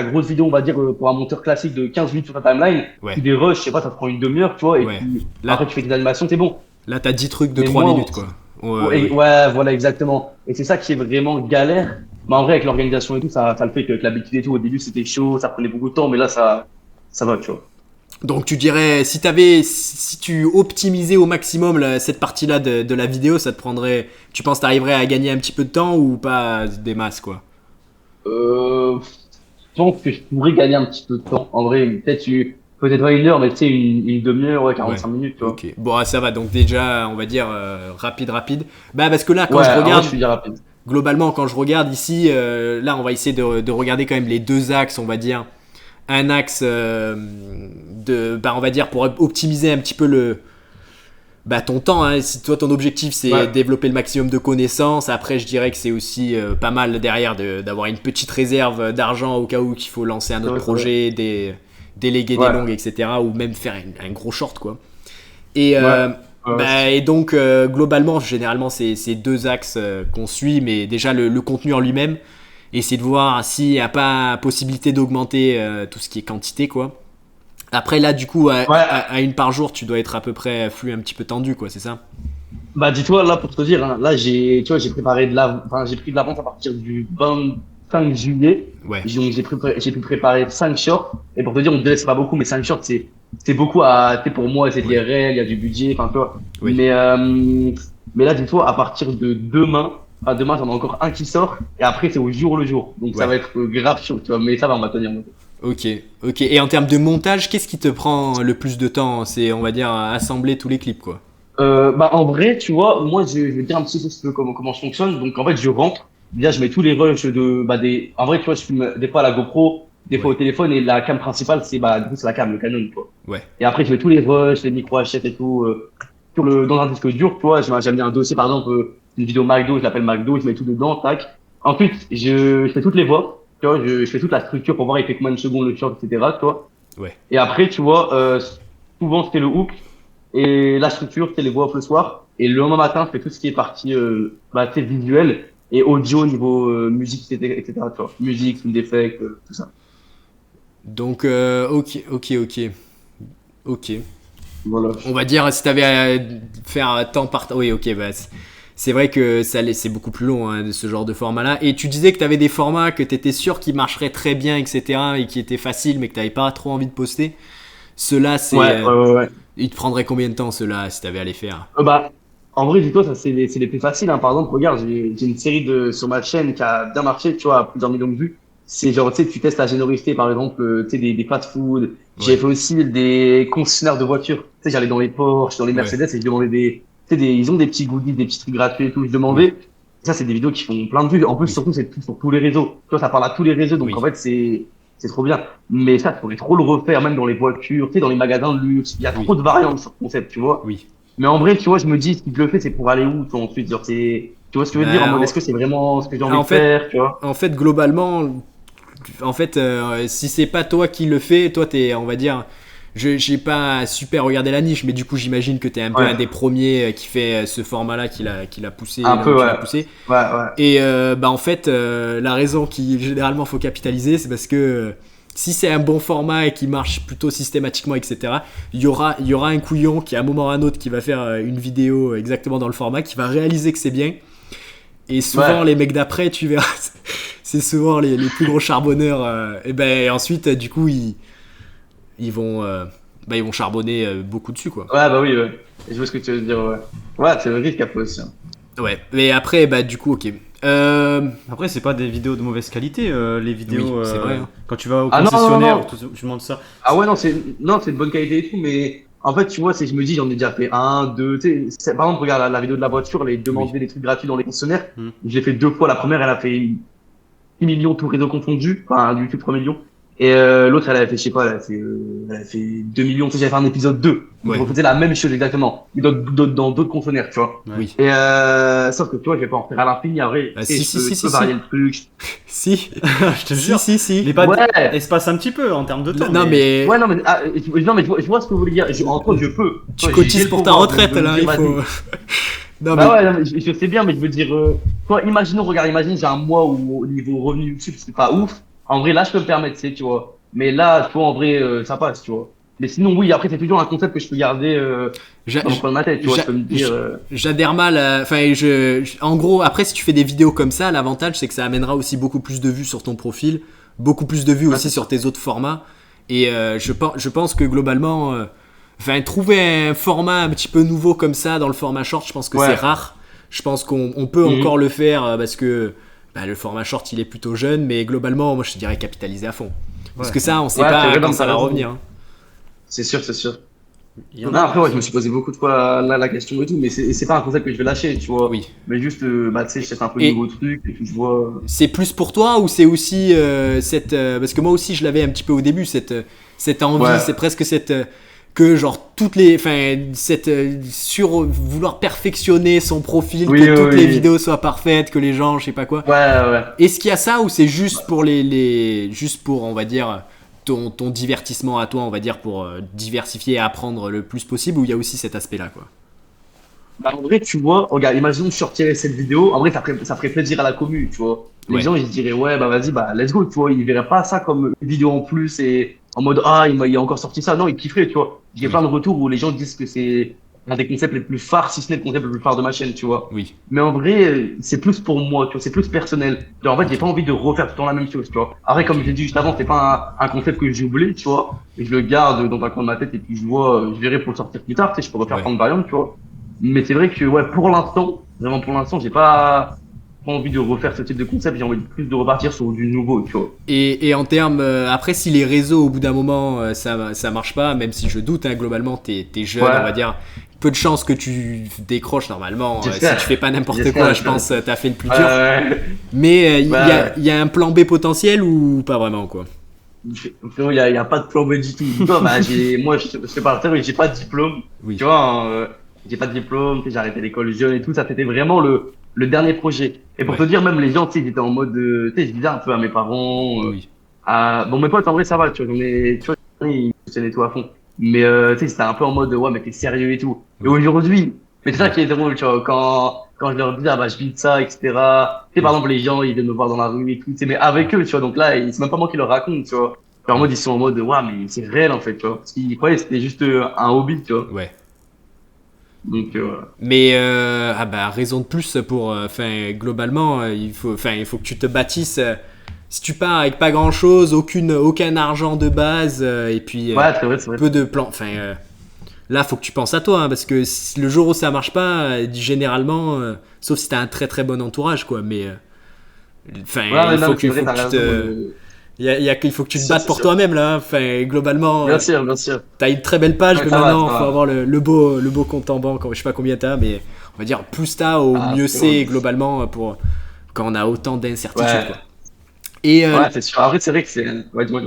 grosse vidéo, on va dire, pour un monteur classique de 15 minutes sur ta timeline. Ouais. Tu des rushs, je sais pas, ça te prend une demi-heure, tu vois, et Ouais. puis, Là- après, tu fais des animations, c'est bon. Là, t'as 10 trucs de Mais 3 moi, minutes, quoi. ouais, ouais, voilà, exactement. Et c'est ça qui est vraiment galère. Mais en vrai, avec l'organisation et tout, ça le fait qu'avec l'habitude et tout, au début, c'était chaud, ça prenait beaucoup de temps, mais là, ça va, tu vois. Donc tu dirais, si tu optimisais au maximum cette partie-là de la vidéo, ça te prendrait, tu penses t'arriverais à gagner un petit peu de temps ou pas des masses, quoi? Je pense que je pourrais gagner un petit peu de temps. En vrai, peut-être pas 1 heure, mais tu sais, une demi-heure, ouais, 45 minutes, tu vois. Ok. Bon, ça va. Donc déjà, on va dire rapide. Bah parce que là, quand Ouais, je en vrai, regarde, je suis dire rapide. globalement, quand je regarde ici, là, on va essayer de regarder quand même les deux axes, on va dire. Un axe on va dire, pour optimiser un petit peu ton temps. Hein. Si toi, ton objectif, c'est développer le maximum de connaissances. Après, je dirais que c'est aussi pas mal derrière d'avoir une petite réserve d'argent au cas où qu'il faut lancer un autre projet, déléguer des longues, etc. Ou même faire un gros short, quoi. Et donc, globalement, généralement, c'est deux axes qu'on suit. Mais déjà, le contenu en lui-même, essayer de voir s'il n'y a pas possibilité d'augmenter tout ce qui est quantité, quoi. Après, là, du coup, à une par jour, tu dois être à peu près flux un petit peu tendu, quoi, c'est ça? Bah, dis-toi, là, pour te dire, hein, là, tu vois, j'ai pris de l'avance à partir du 25 juillet. Ouais. Donc, j'ai pu préparer 5 shorts. Et pour te dire, on dirait que c'est pas beaucoup, mais 5 shorts, c'est beaucoup tu sais, pour moi, c'est IRL, il y a du budget, enfin, tu vois. Oui. Mais là, dis-toi, à partir de demain, j'en ai encore un qui sort. Et après, c'est au jour le jour. Donc, ça va être grave chaud, tu vois. Mais ça va, on va tenir. Ok. Et en termes de montage, qu'est-ce qui te prend le plus de temps? C'est, on va dire, assembler tous les clips, quoi. En vrai, tu vois, moi, je vais te dire un petit peu comment je fonctionne. Donc, en fait, je rentre. Déjà, je mets tous les rushs en vrai, tu vois, je filme des fois à la GoPro, des fois au téléphone, et la cam principale, du coup, c'est la cam, le Canon, quoi. Ouais. Et après, je mets tous les rushs, les micros HF et tout, dans un disque dur, tu vois. J'ai mis un dossier, par exemple, une vidéo McDo, je l'appelle McDo, je mets tout dedans, tac. Ensuite, je fais toutes les voix. Tu vois, je fais toute la structure pour voir il fait combien de secondes le short, etc. Tu vois. Ouais. Et après, tu vois, souvent c'était le hook et la structure, c'est les voix off le soir. Et le lendemain matin, je fais tout ce qui est partie tu sais, visuel et audio niveau musique, etc. Tu vois. Musique, sound effect, tout ça. Donc, ok. Voilà. On va dire, si t'avais à faire temps par temps. Oui, ok, bah. C'est vrai que c'est beaucoup plus long, hein, de ce genre de format-là. Et tu disais que tu avais des formats que tu étais sûr qu'ils marcheraient très bien, etc. et qui étaient faciles, mais que tu n'avais pas trop envie de poster. Ceux-là, c'est. Ouais. Ils te prendraient combien de temps, ceux-là, si tu avais à les faire? En vrai, dis-toi, ça, c'est les plus faciles, hein. Par exemple, regarde, j'ai une série sur ma chaîne qui a bien marché, tu vois, à plus d'un million de vues. C'est genre, tu sais, tu testes la générosité, par exemple, tu sais, des fast-food. J'ai fait aussi des concessionnaires de voitures. Tu sais, j'allais dans les Porsche, dans les Mercedes, et je demandais ils ont des petits goodies, des petits trucs gratuits et tout. Je demandais. Ça, c'est des vidéos qui font plein de vues. En plus, surtout, c'est tout sur tous les réseaux. Tu vois, ça parle à tous les réseaux. Donc, en fait, c'est trop bien. Mais ça, il faudrait trop le refaire, même dans les voitures, tu sais, dans les magasins de luxe. Il y a trop de variantes sur le concept, tu vois. Oui. Mais en vrai, tu vois, je me dis, si je le fais, c'est pour aller où, toi, ensuite? Genre, tu vois ce que je veux dire? En mode, est-ce que c'est vraiment ce que j'ai envie de faire, tu vois? En fait, globalement, si c'est pas toi qui le fais, toi, on va dire. J'ai pas super regardé la niche, mais du coup j'imagine que t'es un peu un des premiers qui fait ce format-là, qui l'a poussé. Ouais. Et en fait, la raison qui généralement faut capitaliser, c'est parce que si c'est un bon format et qui marche plutôt systématiquement, etc., il y aura un couillon qui à un moment ou à un autre qui va faire une vidéo exactement dans le format, qui va réaliser que c'est bien. Et souvent les mecs d'après, tu verras, c'est souvent les plus gros charbonneurs. Et ensuite, du coup, ils vont charbonner beaucoup dessus, quoi. Ouais, oui. Je vois ce que tu veux dire, ouais. Ouais, c'est le risque après aussi. Hein. Ouais, mais après, du coup, ok. Après, c'est pas des vidéos de mauvaise qualité, les vidéos. Oui, c'est vrai. Hein. Quand tu vas au concessionnaire, je demande ça. Ah ouais, non, c'est de bonne qualité et tout, mais en fait, tu vois, je me dis, j'en ai déjà fait un, deux, tu sais, par exemple, regarde la vidéo de la voiture, les demander des trucs gratuits dans les concessionnaires. Je l'ai fait 2 fois. La première, elle a fait 6 millions tout réseau confondu, enfin, YouTube 3 millions. Et l'autre, elle avait fait, je sais pas, elle a fait 2 millions. Tu sais, j'avais fait un épisode 2. Je refaisais la même chose exactement, mais dans d'autres concessionnaires, tu vois. Oui. Et sauf que tu vois, je vais pas en faire à l'infini. En vrai, je peux varier le truc. Si. Je te jure. Si. Mais pas espace un petit peu en termes de temps. Non, mais. Ouais, non, mais je vois ce que vous voulez dire. En fait, je peux. Tu cotises pour ta retraite, là, il faut. Non, mais je sais bien, mais je veux dire, toi, imagine, j'ai un mois où au niveau revenu YouTube, c'est pas ouf. En vrai, là, je peux me permettre, tu vois. Mais là, toi, en vrai, ça passe, tu vois. Mais sinon, oui, après, c'est toujours un concept que je peux garder dans le coin de ma tête, tu vois. Je peux me dire. J'adhère mal. En gros, après, si tu fais des vidéos comme ça, l'avantage, c'est que ça amènera aussi beaucoup plus de vues sur ton profil, beaucoup plus de vues aussi sur tes autres formats. Et je pense que globalement, trouver un format un petit peu nouveau comme ça dans le format short, je pense que c'est rare. Je pense qu'on peut encore le faire parce que le format short il est plutôt jeune, mais globalement moi je te dirais capitaliser à fond. Parce que ça on sait pas quand ça va revenir. Hein. C'est sûr. Il y en Non, a. après, ouais, je me suis posé beaucoup de fois la question et tout, mais c'est pas un concept que je vais lâcher, tu vois. Oui. Mais juste, bah, tu sais, je teste un peu de Et nouveaux trucs et puis je vois. c'est plus pour toi ou c'est aussi cette parce que moi aussi je l'avais un petit peu au début cette envie, Ouais, c'est presque cette que genre toutes les enfin cette sur vouloir perfectionner son profil, que oui, toutes les oui, vidéos soient parfaites, que les gens je sais pas quoi. oui. Ouais, ouais. Est-ce qu'il y a ça ou c'est juste pour juste pour on va dire ton divertissement à toi, on va dire pour diversifier et apprendre le plus possible ou il y a aussi cet aspect là quoi. Bah, en vrai, tu vois, regarde, imaginons que je sortirais cette vidéo. En vrai, ça ferait plaisir à la commu, tu vois. Les Ouais. gens, ils se diraient, ouais, bah vas-y, bah let's go, tu vois. Ils verraient pas ça comme une vidéo en plus et en mode, ah, il a encore sorti ça. Non, ils kifferaient, tu vois. J'ai plein Oui. de retours où les gens disent que c'est un des concepts les plus phares, si ce n'est le concept le plus phare de ma chaîne, tu vois. Oui. Mais en vrai, c'est plus pour moi, tu vois, c'est plus personnel. Genre, en fait, j'ai OK. pas envie de refaire tout le temps la même chose, tu vois. Après, comme OK. je l'ai dit juste avant, c'est pas un concept que j'ai oublié, tu vois. Et je le garde dans un coin de ma tête et puis je vois, je verrai pour le sortir plus tard, tu sais, je peux refaire Ouais. plein de variantes, tu vois. Mais c'est vrai que, ouais, pour l'instant, vraiment pour l'instant, j'ai pas envie de refaire ce type de concept, j'ai envie plus de repartir sur du nouveau, tu vois. Et en termes, après, si les réseaux, au bout d'un moment, ça marche pas, même si je doute, hein, globalement, t'es jeune, on va Ouais, dire, peu de chances que tu décroches normalement. Si tu fais j'espère. pas n'importe J'espère, quoi, je j'espère. pense t'as fait le plus dur. Ouais, Mais ouais. y a un plan B potentiel ou pas vraiment, quoi. Frérot, y a pas de plan B du tout. Toi, bah, moi, je te parle mais j'ai pas de diplôme. Oui, Tu vois, hein, j'ai pas de diplôme, tu sais, j'ai arrêté l'école jeune et tout. Ça, c'était vraiment le dernier projet. Et pour ouais, te dire, même les gens, tu sais, ils étaient en mode, tu sais, je disais un peu à mes parents, oui, bon, mes potes, en vrai, ça va, tu vois, tu vois, ils soutiennent tout à fond. Mais, tu sais, c'était un peu en mode, ouais, mais t'es sérieux et tout. Et oui, aujourd'hui, mais c'est ça oui, qui est drôle, tu vois, quand je leur dis, ah, bah, je vis de ça, etc. Tu sais, par oui, exemple, les gens, ils viennent me voir dans la rue et tout, tu sais, mais avec eux, tu vois, donc là, c'est même pas moi qui leur raconte, tu vois. Genre, en oui, mode, ils sont en mode, ouais, mais c'est réel, en fait, tu vois. Parce qu'ils croyaient que c'était juste un hobby, tu vois. ouais. Donc, voilà. Mais ah bah raison de plus pour, enfin globalement, il faut que tu te bâtisses. Si tu pars avec pas grand chose, aucun argent de base et puis Ouais, c'est vrai, c'est vrai. peu de plans. Enfin là, faut que tu penses à toi hein, parce que le jour où ça marche pas, généralement, sauf si t'as un très très bon entourage quoi. Mais enfin, Ouais, mais non, mais c'est il vrai, faut que t'as tu raison. te, il faut que tu C'est te sûr, battes c'est pour sûr. toi-même là. Hein. Enfin globalement, Bien sûr, bien sûr. t'as une très belle page, Ouais, mais ça va, maintenant, ça il faut va. avoir le beau compte en banque. Je sais pas combien t'as, mais on va dire plus t'as, au Ah, mieux frérot. c'est globalement pour quand on a autant d'incertitudes. Quoi. Ouais, Et, ouais, c'est sûr. Après, c'est vrai que c'est, ouais, dis-moi.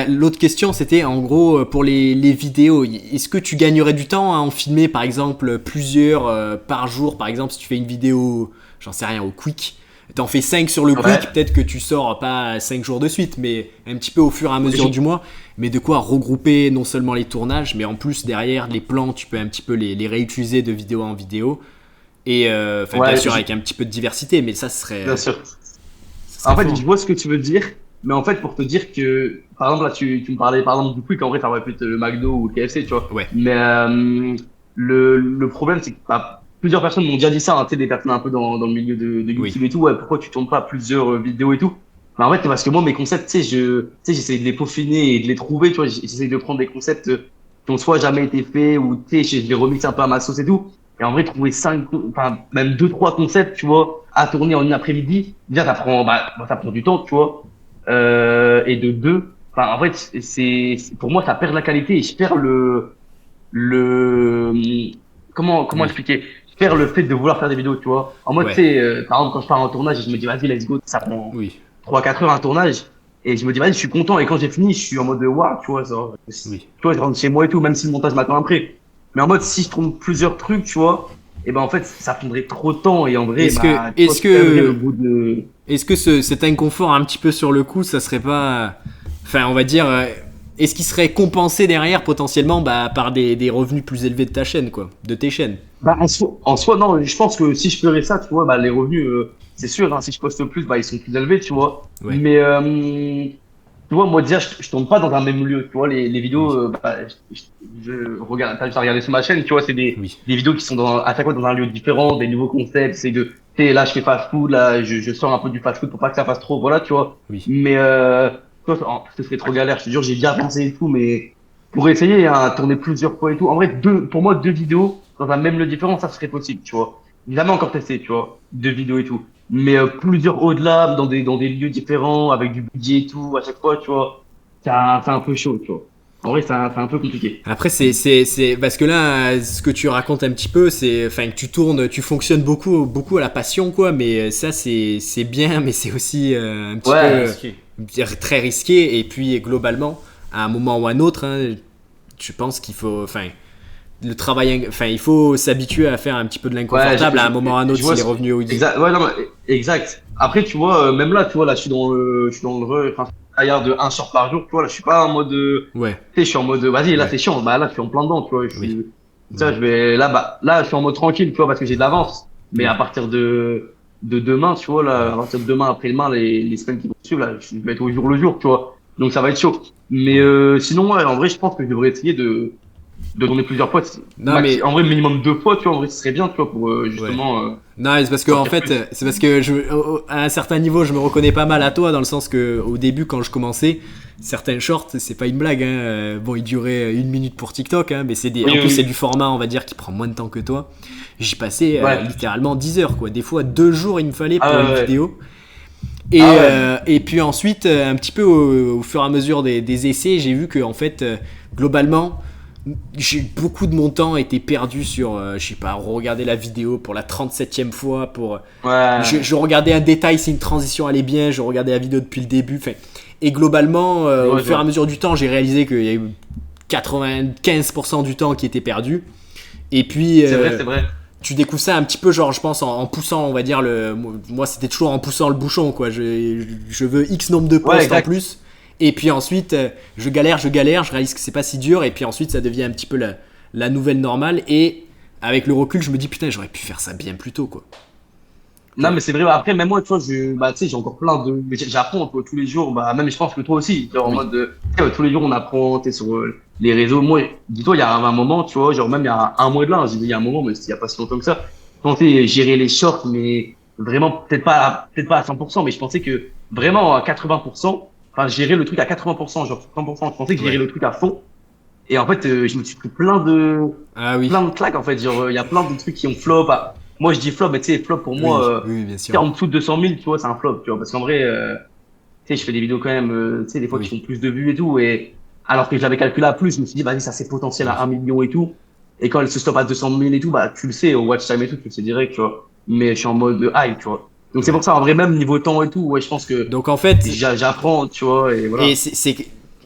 l'autre question, c'était en gros pour les vidéos. Est-ce que tu gagnerais du temps à en filmer par exemple plusieurs par jour? Par exemple, si tu fais une vidéo, j'en sais rien, au quick. T'en fais 5 sur le Ouais. quick, peut-être que tu sors pas 5 jours de suite, mais un petit peu au fur et à mesure Je- du mois. Mais de quoi regrouper non seulement les tournages, mais en plus derrière les plans, tu peux un petit peu les réutiliser de vidéo en vidéo. Et enfin, bien Ouais, sûr, avec un petit peu de diversité, mais bien sûr. ça serait En fait, fort. je vois ce que tu veux dire, mais en fait, pour te dire que, par exemple, là, tu me parlais, par exemple, du Quick, en vrai, ça aurait pu être le McDo ou le KFC, tu vois. Ouais, Mais le problème, c'est que bah, plusieurs personnes m'ont déjà dit ça, hein, tu sais, des personnes un peu dans le milieu de oui, YouTube et tout, ouais, pourquoi tu tournes pas plusieurs vidéos et tout. Mais en fait, c'est parce que moi, mes concepts, tu sais, j'essaie de les peaufiner et de les trouver, tu vois, j'essaie de prendre des concepts qui ont soit jamais été faits ou, tu sais, je les remix un peu à ma sauce et tout. Et en vrai, trouver enfin, même deux, trois concepts, tu vois, à tourner en une après-midi, déjà, ça prend du temps, tu vois. Et de deux, enfin, en fait, pour moi, ça perd la qualité et je perds le, comment oui, expliquer? Je perds le fait de vouloir faire des vidéos, tu vois. En mode, tu ouais, sais, par exemple, quand je pars en tournage et je me dis, vas-y, let's go, ça prend oui, 3 4 heures un tournage. Et je me dis, vas-y, je suis content. Et quand j'ai fini, je suis en mode, waouh, tu vois, tu oui. vois, je rentre chez moi et tout, même si le montage m'attend après. Mais en mode, si je tourne plusieurs trucs, tu vois, et ben, en fait, ça prendrait trop de temps. Et en vrai, bah, tu vois, tu perdrais le bout de, Est-ce que cet inconfort un petit peu sur le coup, ça serait pas, enfin, on va dire, est-ce qu'il serait compensé derrière potentiellement bah, par des revenus plus élevés de ta chaîne, quoi, de tes chaînes? bah, en soi, non, je pense que si je ferais ça, tu vois, bah, les revenus, c'est sûr, hein, si je poste plus, bah, ils sont plus élevés, tu vois. Ouais, Mais, tu vois, moi, déjà, je tourne pas dans un même lieu, tu vois, les vidéos, oui, bah, je regarde, t'as juste à regarder sur ma chaîne, tu vois, c'est oui, des vidéos qui sont à chaque fois dans un lieu différent, des nouveaux concepts, tu sais, là, je fais fast food, là, je sors un peu du fast food pour pas que ça fasse trop, voilà, tu vois. oui. Mais, tu vois, ce serait trop galère, je te jure, j'ai bien pensé et tout, mais pour essayer, hein, tourner plusieurs fois et tout, en vrai, pour moi, deux vidéos dans un même lieu différent, ça serait possible, tu vois. J'ai jamais encore testé, tu vois, deux vidéos et tout. Mais plusieurs au-delà, dans des lieux différents, avec du budget et tout, à chaque fois, tu vois, c'est un peu chaud, tu vois. En vrai, c'est un peu compliqué. Après, c'est parce que là, ce que tu racontes un petit peu, c'est, enfin, que tu tournes, tu fonctionnes beaucoup, beaucoup à la passion, quoi. Mais ça, c'est bien, mais c'est aussi un petit peu Ouais, Risqué. très risqué. Et puis, globalement, à un moment ou à un autre, hein, je pense qu'il faut, enfin, le travail, enfin, il faut s'habituer à faire un petit peu de ouais, l'inconfortable à un moment ou à un autre je vois si les revenus exact, ouais, non, mais exact. Après, tu vois, même là, tu vois, là, je suis dans enfin, tryhard de un short par jour, tu vois, là, je suis pas en mode, Ouais, tu sais, je suis en mode, vas-y, là, ouais, c'est chiant, bah, là, je suis en plein dedans, tu vois, oui. ça, je vais, là, bah, là, je suis en mode tranquille, tu vois, parce que j'ai de l'avance. Mais Mm. à partir de demain, tu vois, là, à partir de demain, après-demain, les semaines qui vont suivre, là, je vais être au jour le jour, tu vois. Donc, ça va être chaud. Mais, Ouais. sinon, ouais, en vrai, je pense que je devrais essayer de tourner plusieurs fois. Non, mais En vrai, minimum 2 fois, tu vois, en vrai, ce serait bien, tu vois, pour, ouais. justement, Non, c'est parce que en sortir fait, plus. c'est parce que à un certain niveau, je me reconnais pas mal à toi dans le sens que au début, quand je commençais, certains shorts, c'est pas une blague. Hein, bon, ils duraient 1 minute pour TikTok, hein, mais en Oui, plus c'est oui, du format, on va dire, qui prend moins de temps que toi. J'y passais oui. Ouais. littéralement 10 heures, quoi. Des fois 2 jours, il me fallait Ah pour une ouais, ouais. vidéo. Ah ouais. Et puis ensuite, un petit peu au fur et à mesure des essais, j'ai vu que en fait, globalement, beaucoup de mon temps était perdu sur, je sais pas, regarder la vidéo pour la 37e fois, Ouais. je regardais un détail si une transition allait bien, je regardais la vidéo depuis le début. Enfin, et globalement, Je au vois, je fur et à vois. mesure du temps, j'ai réalisé qu'il y a eu 95% du temps qui était perdu. Et puis, C'est vrai, c'est vrai. tu découvres ça un petit peu, genre, je pense, en poussant, on va dire, moi, c'était toujours en poussant le bouchon, quoi. Je veux X nombre de Ouais, postes en exact. plus. Et puis ensuite, je galère, je réalise que c'est pas si dur. Et puis ensuite, ça devient un petit peu la nouvelle normale. Et avec le recul, je me dis, putain, j'aurais pu faire ça bien plus tôt, quoi. Tu Non, vois. mais c'est vrai. Après, même moi, tu vois, bah, tu sais, j'ai encore plein de, mais j'apprends un peu tous les jours. Bah, même, je pense que toi aussi, genre, en Oui. mode, tu sais, tous les jours, on apprend, tu sais, sur les réseaux. Moi, dis-toi, il y a un moment, tu vois, genre, même il y a un mois de là, hein, j'ai dit, il y a un moment, mais il y a pas si longtemps que ça. Je pensais gérer les shorts, mais vraiment, peut-être pas à 100%, mais je pensais que vraiment à 80%, enfin, gérer le truc à 80%, genre 100%, je pensais que gérer Ouais. le truc à fond. Et en fait, je me suis pris Ah oui. plein de claques, en fait. Genre, il y a plein de trucs qui ont flop. Ah, moi, je dis flop, mais tu sais, flop pour moi, Oui, oui, bien tu sais, sûr. en dessous de 200 000, tu vois, c'est un flop, tu vois. Parce qu'en vrai, tu sais, je fais des vidéos quand même, tu sais, des fois qui Oui, font plus de vues et tout. Et alors que je l'avais calculé à plus, je me suis dit, vas-y, ça c'est potentiel à oui. 1 million et tout. Et quand elle se stoppe à 200 000 et tout, bah, tu le sais, au watch time et tout, tu le sais direct, tu vois. Mais je suis en mode hype, tu vois. Donc c'est Ouais. pour ça, en vrai, même niveau temps et tout, ouais, je pense que Donc en fait, j'apprends, tu vois, et et voilà.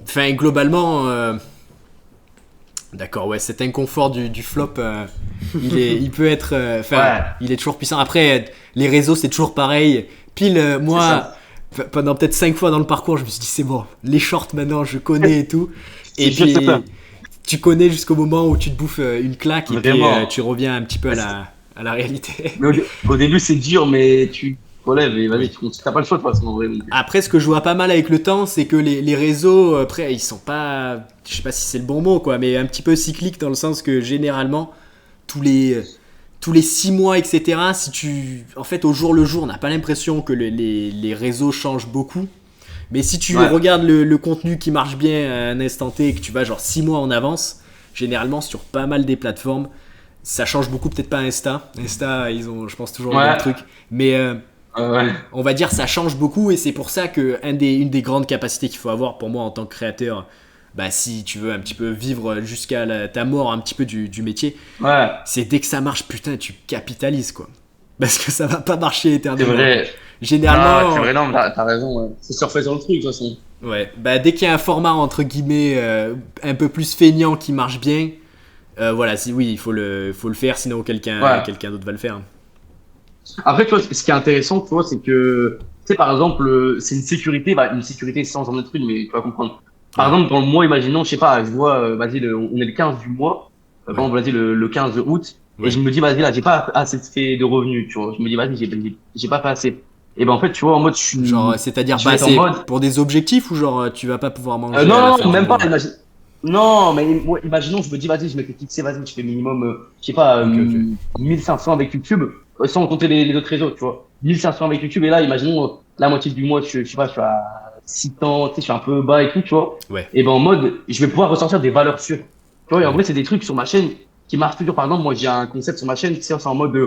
enfin, globalement, d'accord, ouais, cet inconfort du flop, il peut être, enfin, Ouais, il est toujours puissant. Après, les réseaux, c'est toujours pareil. Pile, c'est moi, ça. pendant peut-être 5 fois dans le parcours, je me suis dit, c'est bon, les shorts maintenant, je connais et tout. Et C'est sûr, c'est ça. puis, tu connais jusqu'au moment où tu te bouffes une claque et puis tu Vraiment. reviens un petit peu à la réalité. Mais au début, c'est dur, mais tu te relèves et vas-y, Oui. tu t'as pas le choix de toute façon, en vrai. Donc. Après, ce que je vois pas mal avec le temps, c'est que les réseaux, après, ils sont pas, je sais pas si c'est le bon mot, quoi, mais un petit peu cycliques dans le sens que généralement, tous les, tous les 6 mois, etc., si tu, en fait, au jour le jour, on n'a pas l'impression que les réseaux changent beaucoup. Mais si tu Ouais, regardes le contenu qui marche bien à un instant T et que tu vas genre 6 mois en avance, généralement sur pas mal des plateformes, ça change beaucoup, peut-être pas Insta. Insta, ils ont, je pense, toujours le même ouais, truc. Mais ouais, on va dire ça change beaucoup et c'est pour ça que une des grandes capacités qu'il faut avoir pour moi en tant que créateur, bah, si tu veux un petit peu vivre jusqu'à ta mort un petit peu du métier, ouais. c'est dès que ça marche, putain, tu capitalises quoi. Parce que ça va pas marcher C'est éternellement quoi. vrai. Non, c'est Généralement, vrai, non, t'as raison, ouais. C'est surfer sur le truc, de toute façon. ouais, bah, dès qu'il y a un format entre guillemets un peu plus feignant qui marche bien, voilà, oui, faut le faire, sinon Ouais. quelqu'un d'autre va le faire. Après, tu vois, ce qui est intéressant, tu vois, c'est que, tu sais, par exemple, c'est une sécurité, bah, une sécurité sans en être une, mais tu vas comprendre. Par Ouais, exemple, dans le mois, imaginons, je sais pas, je vois, vas-y, on est le 15 du mois, par ouais, exemple, vas-y, le 15 août, et je ouais. me dis, vas-y, là, j'ai pas assez fait de revenus, tu vois. Je me dis, vas-y, j'ai pas fait assez. Et ben, en fait, tu vois, en mode, Genre, c'est-à-dire je vais pas être en assez mode, pour des objectifs ou genre tu vas pas pouvoir manger à la non, fin non, du même pas. mois. Non, mais moi, imaginons, je me dis, vas-y, je m'étais fixé, vas-y, je fais minimum, je sais pas, Ok, ok. 1500 avec YouTube, sans compter les autres réseaux, tu vois. 1500 avec YouTube, et là, imaginons, la moitié du mois, je sais pas, je suis à 600, tu sais, je suis un peu bas et tout, tu vois. Ouais, Et ben, en mode, je vais pouvoir ressortir des valeurs sûres. Tu vois, et en ouais, vrai, c'est des trucs sur ma chaîne qui marchent toujours. Par exemple, moi, j'ai un concept sur ma chaîne, tu sais, c'est en mode,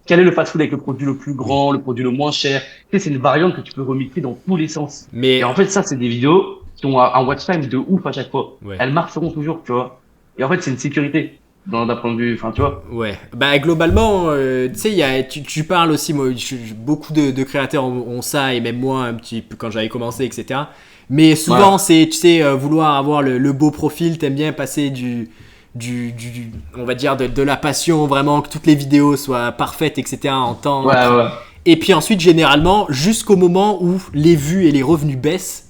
quel est le fast-food avec le produit le plus oui. grand, le produit le moins cher. Tu sais, c'est une variante que tu peux remixer dans tous les sens. Et Mais en fait, ça, c'est des vidéos qui ont un watch time de ouf à chaque fois. Ouais. Elles marcheront toujours, tu vois. Et en fait, c'est une sécurité d'un point de vue, enfin, tu vois. Ouais, bah globalement, tu sais, tu parles aussi, moi, beaucoup de créateurs ont ça, et même moi, un petit peu quand j'avais commencé, etc. Mais souvent, Ouais. c'est, tu sais, vouloir avoir le beau profil, t'aimes bien passer on va dire, de la passion, vraiment, que toutes les vidéos soient parfaites, etc. en temps. Ouais, ouais. Et puis ensuite, généralement, jusqu'au moment où les vues et les revenus baissent,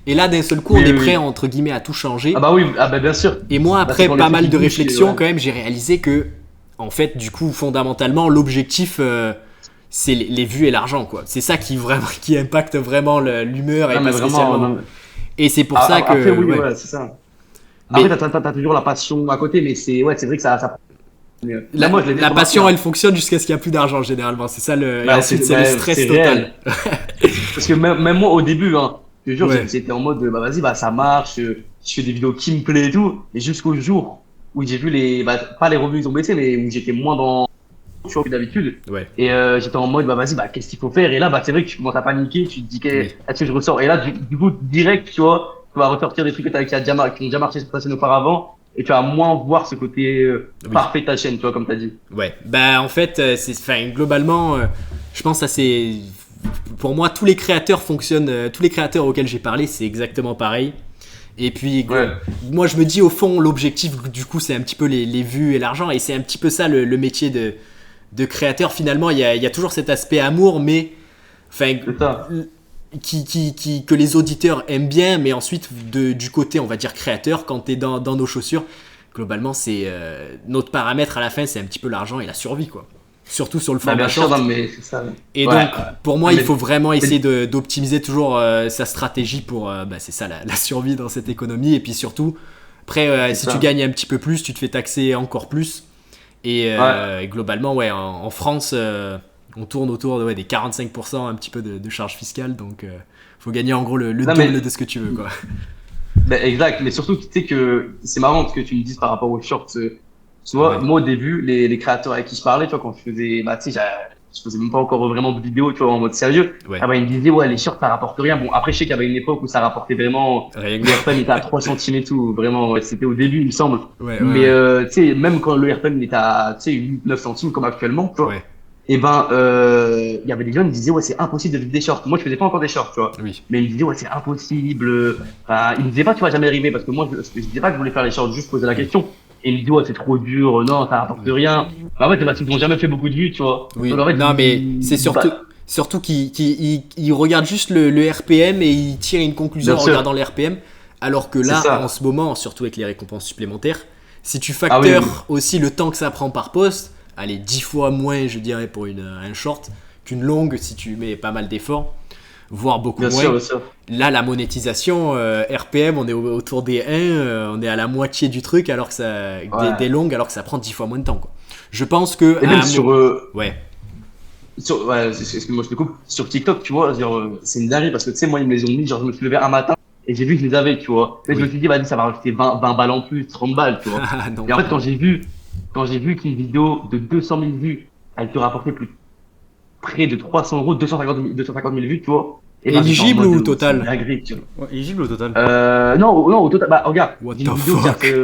et là, d'un seul coup, on Oui, est oui, prêt, oui. entre guillemets, à tout changer. Ah bah oui, ah bah bien sûr. Et moi, Bah, c'est après quand pas les mal trucs de qui bougent, réflexions, ouais. quand même, j'ai réalisé que, en fait, du coup, fondamentalement, l'objectif, c'est les vues et l'argent, quoi. C'est ça qui vraiment, qui impacte vraiment l'humeur et Non, mais pas vraiment, spécialement. non, Et c'est pour ça que, après, oui, ouais. ouais, c'est ça. Après, Mais t'as toujours la passion à côté, mais c'est vrai que ça mieux. Même la, moi, je l'ai la remarqué, passion, hein. elle fonctionne jusqu'à ce qu'il n'y a plus d'argent, généralement. C'est ça le. Et ensuite, c'est le stress C'est total. réel. Parce que même moi, au début, hein, je te jure, Ouais. j'étais en mode, bah vas-y, bah ça marche, je fais des vidéos qui me plaisent et tout. Et jusqu'au jour où j'ai vu bah, pas les revenus ils ont baissé, mais où j'étais moins dans, tu vois, que d'habitude. Ouais. Et j'étais en mode, bah vas-y, bah qu'est-ce qu'il faut faire? Et là, bah c'est vrai que tu commences à paniquer, tu te dis, Oui. est-ce que je ressors? Et là, du coup, direct, tu vois, tu vas ressortir des trucs qui ont déjà marché sur ta chaîne auparavant. Et tu vas moins voir ce côté Oui. parfait de ta chaîne, tu vois, comme t'as dit. Ouais. Bah, en fait, enfin, globalement, je pense que ça c'est. Pour moi, tous les créateurs fonctionnent. Tous les créateurs auxquels j'ai parlé, c'est exactement pareil. Et puis, Ouais. moi, je me dis, au fond, l'objectif, du coup, c'est un petit peu les vues et l'argent. Et c'est un petit peu ça le métier de créateur. Finalement, il y a toujours cet aspect amour, mais. Enfin, C'est ça. que les auditeurs aiment bien, mais ensuite, du côté, on va dire, créateur, quand tu es dans nos chaussures, globalement, c'est notre paramètre à la fin, c'est un petit peu l'argent et la survie, quoi. Surtout sur le Bah, format bien sûr, short. non, mais c'est ça. Et Ouais. donc, pour moi, Mais- il faut vraiment mais- essayer d'optimiser toujours sa stratégie pour, bah, c'est ça, la survie dans cette économie. Et puis surtout, après, C'est si ça. tu gagnes un petit peu plus, tu te fais taxer encore plus. Et globalement, ouais, en France, on tourne autour des 45% un petit peu de charges fiscales. Donc, faut gagner en gros le Non, double mais- de ce que tu veux, quoi. Ben, exact, mais surtout, tu sais que c'est marrant ce que tu me dises par rapport aux shorts. Tu vois, Ouais. moi au début, les créateurs avec qui je parlais, tu vois, quand je faisais, bah, tu sais, je faisais même pas encore vraiment de vidéos, tu vois, en mode sérieux. Ouais. Ah bah, ils me disaient, ouais, les shorts, ça rapporte rien. Bon, après, je sais qu'il y avait une époque où ça rapportait vraiment, Rien le RPM était à 3 centimes et tout, vraiment, ouais, c'était au début, il me semble. Ouais, Mais, ouais. tu sais, même quand le RPM il était à, tu sais, 8, 9 centimes, comme actuellement, tu vois, Ouais, et ben, il y avait des gens qui me disaient, ouais, c'est impossible de vivre des shorts. Moi, je faisais pas encore des shorts, tu vois. oui. Mais il me disait, ouais, c'est impossible. Enfin, il me disait pas, tu vas jamais arriver, parce que moi, je disais pas que je voulais faire les shorts, juste poser la question. Et il me dit, ouais, c'est trop dur, non, ça rapporte rien. En fait, c'est parce qu'ils n'ont jamais fait beaucoup de vues, tu vois. Oui, Donc, en fait, non, mais c'est surtout, bah, surtout qu'il regarde juste le RPM et il tire une conclusion Bien en sûr. regardant le RPM. Alors que C'est là, ça. en ce moment, surtout avec les récompenses supplémentaires, si tu Ah oui, facteurs oui. aussi le temps que ça prend par poste, allez, 10 fois moins, je dirais, pour un short qu'une longue si tu mets pas mal d'efforts, voire beaucoup Bien moins. sûr, bien sûr. Là, la monétisation, RPM, on est autour des 1, on est à la moitié du truc, alors que ça, Ouais. des longues, alors que ça prend 10 fois moins de temps, quoi. Je pense que. Et à même un sur, Ouais. ouais, excuse-moi, je te coupe. Sur TikTok, tu vois, genre, c'est une dinguerie, parce que tu sais, moi, ils me les ont mis, genre, je me suis levé un matin, et j'ai vu que je les avais, tu vois. Mais je Oui. me suis dit, vas-y, ça va rajouter 20 balles en plus, 30 balles, tu vois. Ah non. Et en fait, quand j'ai vu qu'une vidéo de 200 000 vues, elle te rapportait près de 300 euros, 250 000 vues, tu vois. Et ben, j'étais en Éligible mode, ou total? c'est une dinguerie, tu vois. Ouais, éligible au total. Non, au total, bah, regarde, What une the vidéo qui a fuck? fait,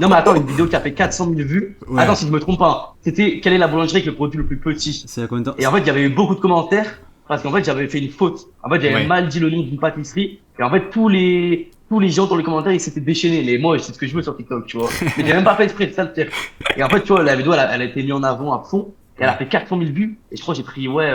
non, mais attends, une vidéo qui a fait 400 000 vues. Ouais. Attends, si je me trompe pas, c'était, quelle est la boulangerie avec le produit le plus petit? C'est à combien de temps? Et en fait, il y avait eu beaucoup de commentaires, parce qu'en fait, j'avais fait une faute. En fait, j'avais Ouais. mal dit le nom d'une pâtisserie, et en fait, tous les gens dans les commentaires, ils s'étaient déchaînés. Mais moi, c'est ce que je veux sur TikTok, tu vois. Mais j'ai même pas fait exprès, c'est ça le pire. Et en fait, tu vois, la vidéo, elle a été mise en avant à fond, et elle a fait 400 000 vues, et je crois que j'ai pris, ouais,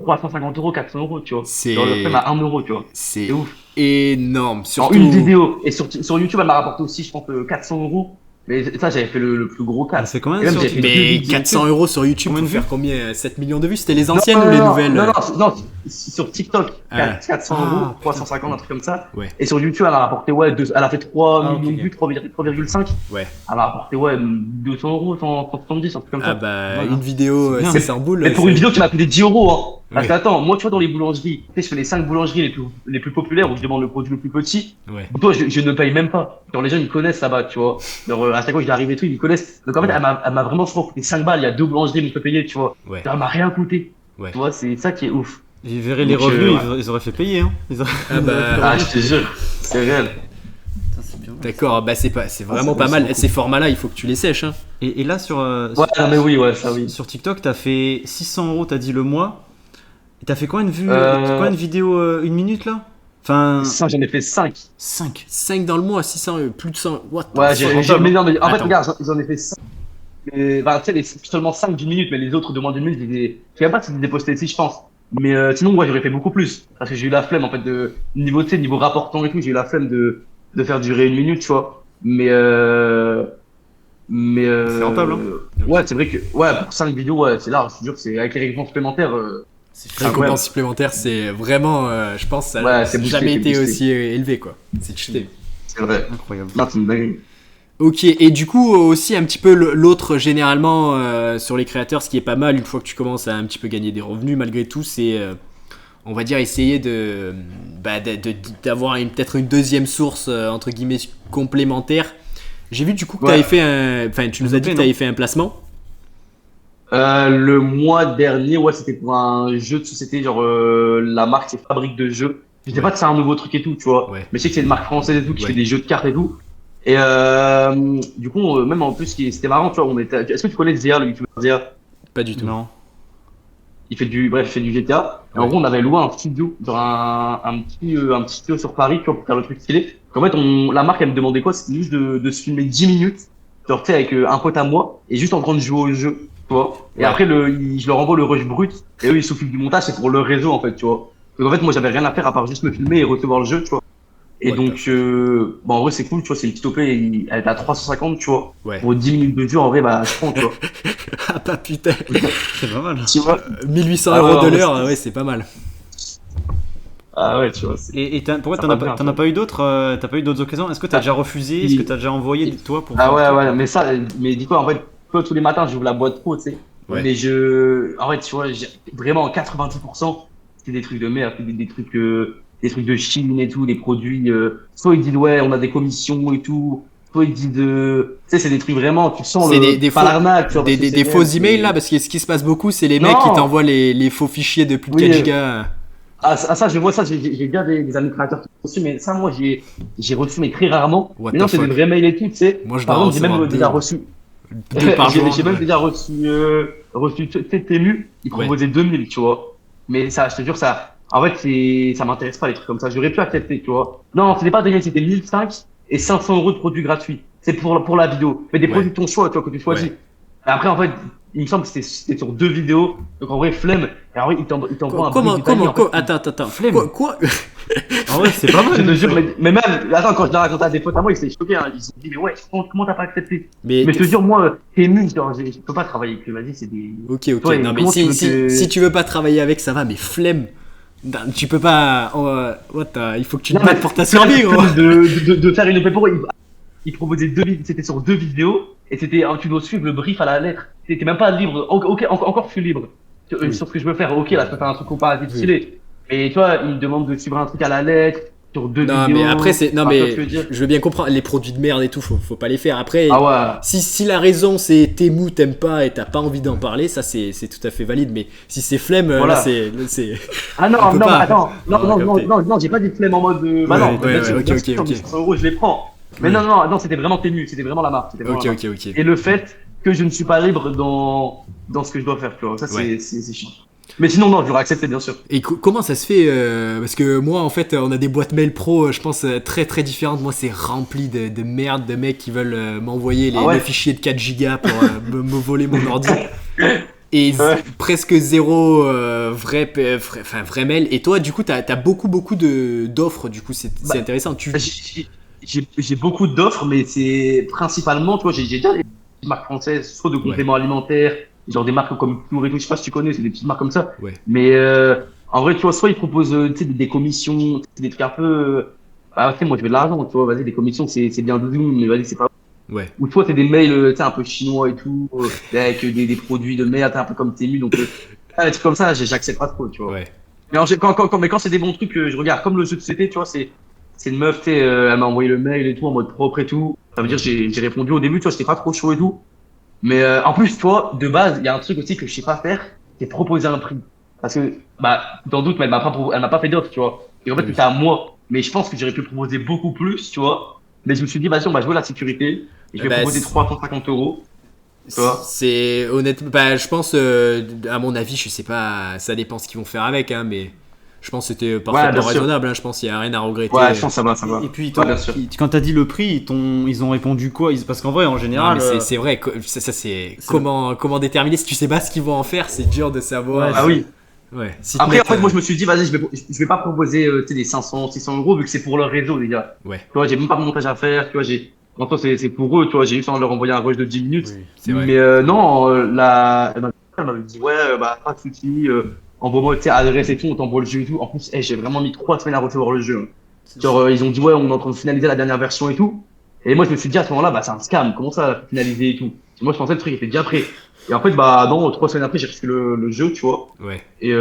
350 euros, 400 euros, tu vois. C'est- Genre, le film à 1 euro, tu vois. C'est C'est ouf. énorme. En Surtout. une vidéo. Et sur YouTube, elle m'a rapporté aussi, je pense, 400 euros. Mais ça, j'avais fait le plus gros cas. Elle fait combien Et même, sur j'ai fait deux Mais vidéos. 400 euros sur YouTube Combien pour de faire vues combien? 7 millions de vues? C'était les Non, anciennes non, ou les non, nouvelles? non, sur TikTok, Ah. 400 Ah, euros, putain. 350, un truc comme ça. Ouais. Et sur YouTube, elle a rapporté, ouais, elle a fait 3 Ah, ok, millions de ok. vues, 3,5. Ouais. Elle a rapporté, ouais, 200 euros, 170, un truc comme Ah ça. bah, Voilà. une vidéo, C'est bien. c'est 100 boules. Mais pour une vidéo qui m'a coûté 10 euros, hein. Parce Ouais. que attends, moi, tu vois, dans les boulangeries, tu sais, je fais les 5 boulangeries les plus populaires où je demande le produit le plus petit. Ouais. Donc, toi, je ne paye même pas. Genre, les gens, ils me connaissent là-bas, tu vois. Genre, à chaque fois que j'arrive et tout, ils me connaissent. Donc, en fait, Ouais. elle m'a vraiment, je crois, coûté 5 balles. Il y a 2 boulangeries, ils me fait payer, tu vois. Ouais. Ça m'a rien coûté. Ouais. Tu vois, c'est ça qui est ouf. Ils verraient les Donc, revenus, ouais. ils auraient fait payer. Hein. Ah bah, Ah, je te jure. C'est réel. Putain, c'est bien. D'accord, bah c'est vraiment c'est pas mal. beaucoup. Ces formats-là, il faut que tu les sèches. Hein. Et là, sur, Ouais, non, mais oui, ouais, ça oui. sur TikTok, t'as fait 600 €, t'as dit le mois. Et t'as fait combien de vues, Euh, combien de vidéos une minute là? Enfin, Ça, j'en ai fait 5. 5. 5 dans le mois, 600, plus de 100. What the Ouais, fuck? mais non, mais en fait, Attends. regarde, j'en ai fait 5. Bah, tu sais, seulement 5 d'une minute, mais les autres de moins d'une minute, je sais même pas si j'ai posté ici, je pense. Mais sinon, ouais, j'aurais fait beaucoup plus. Parce que j'ai eu la flemme, en fait, niveau, tu sais, niveau rapportant et tout, j'ai eu la flemme de faire durer une minute, tu vois. C'est rentable, hein. Ouais, c'est vrai que, ouais, pour 5 vidéos, ouais, c'est large. Je te jure que c'est avec les récompenses supplémentaires, C'est incroyable. récompense supplémentaire, c'est vraiment, je pense, ça Ouais, n'a c'est boosté, jamais c'est été boosté. aussi élevé, quoi. C'est cheaté. C'est vrai. Incroyable. Non, c'est une dinguerie. Ok, et du coup, aussi un petit peu l'autre, généralement, sur les créateurs, ce qui est pas mal, une fois que tu commences à un petit peu gagner des revenus, malgré tout, c'est, on va dire, essayer d'avoir peut-être une deuxième source, entre guillemets, complémentaire. J'ai vu du coup que Ouais. t'avais fait enfin, tu nous as dit que non t'avais fait un placement. Le mois dernier, ouais, c'était pour un jeu de société, genre la marque c'est Fabrique de Jeux. Je sais Ouais. pas que c'est un nouveau truc et tout, tu vois. Ouais. Mais je sais que c'est une marque française et tout qui Ouais. fait des jeux de cartes et tout. Et du coup, même en plus, c'était marrant, tu vois. Est-ce que tu connais Zia, le youtubeur Zia? Pas du tout. Non. Bref, il fait du GTA. Et en Ouais. gros, on avait loué un studio, genre un petit studio sur Paris, tu vois, pour faire le truc stylé. En fait, la marque, elle me demandait quoi? C'était juste de se filmer 10 minutes, genre, tu sais, avec un pote à moi, et juste en train de jouer au jeu, tu vois. Et Ouais. après, je leur envoie le rush brut, et eux, ils s'occupent du montage, c'est pour le réseau, en fait, tu vois. Donc, en fait, moi, j'avais rien à faire à part juste me filmer et recevoir le jeu, tu vois. Et What donc, bon, en vrai, c'est cool, tu vois, c'est une petite OP, elle est à 350, tu vois. Ouais. Pour 10 minutes de jeu, en vrai, bah, je prends, tu vois. Ah bah putain. C'est pas mal. Tu vois? 1800 Ah ouais, euros de ouais, l'heure, ouais, c'est pas mal. Ah ouais, tu vois. Et pourquoi Ça t'en as, va bien, t'en as ça. pas eu d'autres t'as pas eu d'autres occasions? Est-ce que t'as Ah, déjà refusé? Est-ce que t'as déjà envoyé toi pour Ah faire ouais, ça? ouais, mais ça, mais dis-toi, en fait, toi, tous les matins, j'ouvre la boîte pro, tu sais. Ouais. Mais en fait, tu vois, vraiment, 90%, c'est des trucs de merde, c'est des trucs de Chine et tout, des produits, soit ils disent, ouais, on a des commissions et tout, soit ils disent, tu sais, c'est des trucs vraiment, tu sens C'est des pas faux, l'arnaque, tu vois, parce que c'est des faux réel, emails là, parce que ce qui se passe beaucoup, c'est les mecs Non. qui t'envoient les faux fichiers de plus de Oui, 4 gigas. ça, je vois ça, j'ai bien des amis créateurs qui ont reçu, mais ça, moi, j'ai reçu, mais très rarement. What Mais non, the c'est des fuck. vrais mails et tout, tu sais. Moi, je Par dois exemple, j'ai recevoir même déjà deux. reçu, 2 par jour. j'ai même déjà reçu tu sais, Temu, ils Ouais. proposaient 2000, tu vois. Mais ça, je te jure, en fait, ça m'intéresse pas, les trucs comme ça. J'aurais pu accepter, tu vois. Non, c'était pas 2000, c'était 1005 et 500 € de produits gratuits. C'est pour la vidéo. Mais des Ouais. produits de ton choix, tu vois, que tu choisis. Ouais. Et après, en fait, il me semble que c'était sur 2 vidéos. Donc, en vrai, flemme. Et en vrai, il t'envoie un Comment, brief détaillé, en fait. attends. Flemme. Quoi En vrai, c'est pas Je mal. te jure, mais même, attends, quand je l'ai raconté à des potes à moi, ils étaient choqués, hein. Ils se sont dit, mais ouais, comment t'as pas accepté? Mais, Mais je te jure, moi, Temu, genre, je peux pas travailler avec eux, vas-y, c'est des. ok, Ouais, non, mais comment tu veux que- si tu veux pas travailler avec, ça va, mais flemme. Non, tu peux pas. Il faut que tu te Non, battes mais pour ta survie, gros. de faire une OP pour eux, ils proposaient c'était sur 2 vidéos, et tu dois suivre le brief à la lettre. C'était même pas libre, ok, encore plus libre. Oui. Sur ce que je veux faire, ok, là, je peux faire un truc comparatif Oui. stylé. Mais tu vois, ils me demandent de suivre un truc à la lettre, sur 2 Non, vidéos. mais après, c'est. Non, Enfin, tu vois ce mais que je veux dire. je veux bien comprendre. Les produits de merde et tout, faut pas les faire. Après, Ah ouais. si la raison c'est t'es mou, t'aimes pas et t'as pas envie d'en parler, ça c'est tout à fait valide. Mais si c'est flemme, Voilà. là c'est. Ah non, On peut non, pas. mais attends, On va capter. non, j'ai pas dit flemme en mode, bah Ouais, non, ouais, bien sûr, ok, bien ok, sûr, ok. 500 €, je les prends. Mais Ouais. non, c'était vraiment Temu, c'était vraiment la marque, c'était vraiment Ok, la marque. ok. Et le fait que je ne suis pas libre dans ce que je dois faire, tu vois, ça Ouais. c'est chiant. Mais sinon, non, j'aurais accepté, bien sûr. Et comment ça se fait parce que moi en fait on a des boîtes mail pro je pense très très différentes. Moi c'est rempli de merde, de mecs qui veulent m'envoyer Ah ouais. les fichiers de 4 gigas pour me voler mon ordi. Et Ouais. presque zéro vrai mail. Et toi du coup t'as beaucoup d'offres, du coup c'est Bah, intéressant. J'ai beaucoup d'offres, mais c'est principalement, tu vois, j'ai déjà des marques françaises, soit de compléments alimentaires, genre des marques comme Pure et tout, je sais pas si tu connais, c'est des petites marques comme ça. Ouais. Mais en vrai, tu vois, soit ils proposent tu sais, des commissions, des trucs un peu. Ah, ok, moi je veux de l'argent, tu vois, vas-y, des commissions, c'est bien de nous, mais vas-y, c'est pas. Ouais. Ou soit c'est des mails, tu sais, un peu chinois et tout, avec des produits de merde, un peu comme Temu, donc des trucs comme ça, j'accepte pas trop, tu vois. Ouais. Mais quand c'est des bons trucs, je regarde, comme le jeu de société, tu vois, c'est une meuf, tu sais, elle m'a envoyé le mail et tout, en mode propre et tout. Ça veut dire, j'ai répondu au début, tu vois, c'était pas trop chaud et tout. Mais en plus, tu vois, de base, il y a un truc aussi que je sais pas faire, c'est proposer un prix. Parce que, bah, dans le doute, mais elle m'a pas fait d'offre, tu vois. Et en fait, Oui. c'était à moi. mais je pense que j'aurais pu proposer beaucoup plus, tu vois. Mais je me suis dit, vas-y, on va jouer la sécurité. Et je vais Bah, proposer 350 €. Tu vois. c'est honnêtement, bah, je pense, à mon avis, je sais pas, ça dépend ce qu'ils vont faire avec, hein, mais je pense que c'était parfaitement bien sûr. raisonnable. Hein, je pense qu'il y a rien à regretter. Ouais, je pense que ça va, ça va. Et puis, Ouais, bien sûr. quand t'as dit le prix, ils ont répondu quoi? Parce qu'en vrai, en Non, général. mais c'est vrai, ça c'est comment déterminer si tu sais pas ce qu'ils vont en faire, c'est dur de savoir. Ouais, Ah oui. Ouais. Si te Après, en mettent, fait, moi, je me suis dit, vas-y, je vais pas proposer, tu sais, des 500, 600 € vu que c'est pour leur réseau, les gars. Ouais, Tu vois, j'ai même pas de montage à faire, tu vois, en toi, c'est pour eux, tu vois, j'ai juste envie de leur envoyer un rush de 10 minutes. oui, c'est vrai. Mais non, elle m'avait dit, ouais, bah, pas de soucis, envoie-moi, tu sais, adresse et tout, on t'envoie le jeu et tout. En plus, j'ai vraiment mis 3 semaines à recevoir le jeu. Genre, ils ont dit, ouais, on est en train de finaliser la dernière version et tout. Et moi, je me suis dit, à ce moment-là, bah, c'est un scam, comment ça, finaliser et tout. Et moi, je pensais que le truc était déjà prêt. Et en fait, bah, non, 3 semaines après, j'ai reçu le jeu, tu vois. Ouais. Et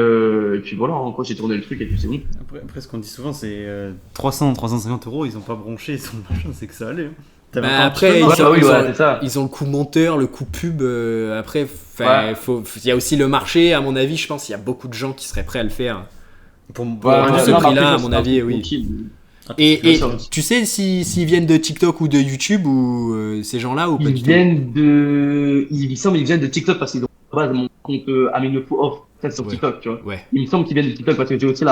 puis voilà, en quoi j'ai tourné le truc et puis c'est bon. Après, ce qu'on dit souvent, c'est 300-350 €, ils ont pas bronché, ils ont machin, c'est que ça allait. Hein. T'avais Bah, pas un après, petit peu ils marre. ont- oui, ils ouais, ont- c'est ça. Ils ont le coût monteur, le coût pub. Après, Ouais. il y a aussi le marché. À mon avis, je pense qu'il y a beaucoup de gens qui seraient prêts à le faire. Pour Ouais, ce non, mais prix-là, après, à ça, mon c'est un avis, truc oui. tranquille. Et Bien sûr. tu sais s'ils viennent de TikTok ou de YouTube ou ces gens-là ou pas Ils du tout? viennent de. Il me semble qu'ils viennent de TikTok parce qu'ils ont à la base mon compte Aminefo off, peut-être sur Ouais. TikTok, tu vois. Ouais. Il me semble qu'ils viennent de TikTok parce que j'ai aussi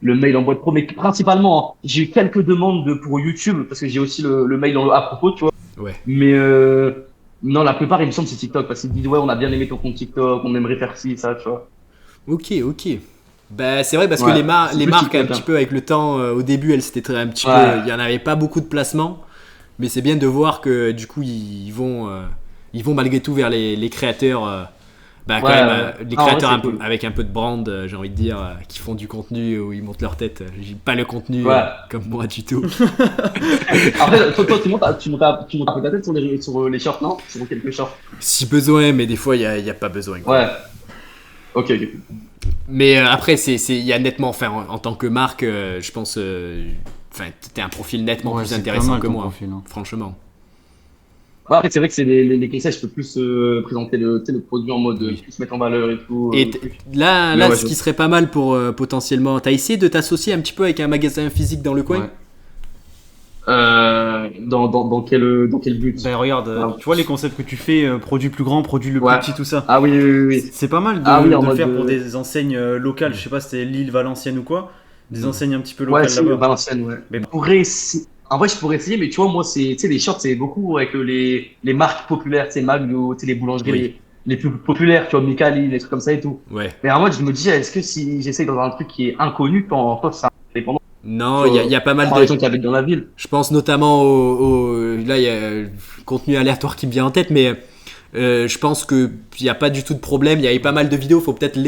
le mail en boîte pro, mais principalement, hein, j'ai eu quelques demandes pour YouTube parce que j'ai aussi le mail à propos, tu vois. Ouais. Mais non, la plupart, il me semble, c'est TikTok parce qu'ils disent, ouais, on a bien aimé ton compte TikTok, on aimerait faire ci, ça, tu vois. Ok. Bah, c'est vrai parce que Ouais, c'est les plus marques, un TikTok, petit hein. peu avec le temps, au début, elles s'étaient un petit peu. Ouais. Il y en avait pas beaucoup de placements. Mais c'est bien de voir que du coup, ils vont malgré tout vers les créateurs. Bah, quand Ouais, même, ouais. les Ah, en vrai, créateurs c'est un peu, cool. avec un peu de brand, j'ai envie de dire, qui font du contenu où ils montent leur tête. J'ai pas le contenu Ouais. comme moi du tout. Après, toi, tu montes un peu ta tête sur les shorts, non? Sur quelques shorts. Si besoin, mais des fois, il y a pas besoin. Quoi. Ouais. Ok. Mais après, il y a nettement, enfin, en tant que marque, je pense, enfin, t'es un profil nettement Ouais, plus c'est pas intéressant mal que comme moi, profil, hein. franchement. Ouais, après, c'est vrai que c'est les conseils, je peux plus présenter tu sais, le produit en mode Oui. plus mettre en valeur et tout. Et là, Mais ouais, ce qui serait pas mal pour potentiellement, t'as essayé de t'associer un petit peu avec un magasin physique dans le coin? Ouais. Dans quel but? Ben, regarde, Ah. tu vois les concepts que tu fais, produit plus grand, produit le Ouais. plus petit, tout ça. Ah oui. C'est pas mal Ah oui, en de le mode faire pour de- des enseignes locales, je sais pas si c'était Lille, Valenciennes ou quoi, des enseignes un petit peu Ouais, locales si, là-bas. Valenciennes, ouais. Mais- En vrai, je pourrais essayer, mais tu vois, moi, tu sais, les shorts, c'est beaucoup avec les marques populaires, tu sais, McDo, tu sais, les boulangeries Oui. les plus populaires, tu vois, Mikali, les trucs comme ça et tout. Ouais. Mais en mode, je me dis, est-ce que si j'essaye dans un truc qui est inconnu, en fait, c'est indépendant, Non, il y a pas mal par les de. gens qui habitent dans la ville. Je pense notamment là, il y a le contenu aléatoire qui me vient en tête, mais je pense qu'il n'y a pas du tout de problème. Il y avait pas mal de vidéos, il faut peut-être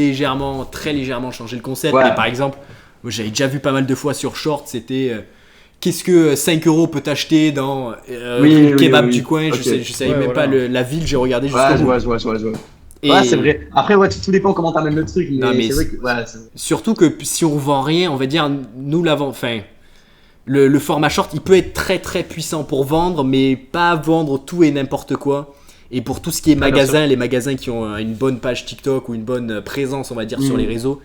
très légèrement changer le concept. Ouais. Mais par exemple, moi, j'avais déjà vu pas mal de fois sur Short, c'était qu'est-ce que 5 € peut t'acheter dans Oui, le kebab oui. du coin. Ok. Je savais Ouais, même voilà. pas la ville, j'ai regardé Ouais, jusqu'au je bout. vois. Et Ouais, c'est vrai. Après, ouais, tout dépend comment t'amènes le truc, Non, mais c'est vrai que, ouais, surtout que si on vend rien, on va dire, nous l'avons. Enfin, le format short, il peut être très très puissant pour vendre, mais pas vendre tout et n'importe quoi. Et pour tout ce qui est bien magasin, les magasins qui ont une bonne page TikTok ou une bonne présence, on va dire, sur les réseaux,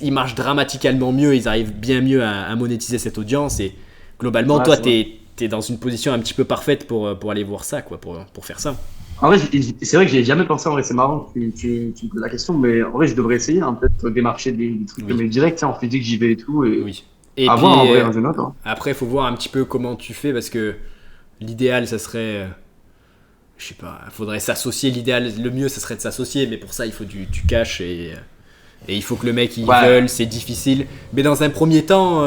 ils marchent dramatiquement mieux, ils arrivent bien mieux à monétiser cette audience. Et globalement, Ouais, toi, c'est t'es dans une position un petit peu parfaite pour aller voir ça, quoi, pour faire ça. En vrai, c'est vrai que j'y ai jamais pensé, en vrai, c'est marrant, tu me poses la question, mais en vrai, je devrais essayer, hein, peut-être démarcher des trucs, Oui. mais direct, tu sais, en physique, j'y vais et tout, et Oui. Et à puis, voir, en vrai, hein, je note, hein. après, il faut voir un petit peu comment tu fais parce que l'idéal, ça serait. Je sais pas, il faudrait s'associer. L'idéal, le mieux, ça serait de s'associer, mais pour ça, il faut du cash et il faut que le mec il Ouais. veuille, c'est difficile. Mais dans un premier temps,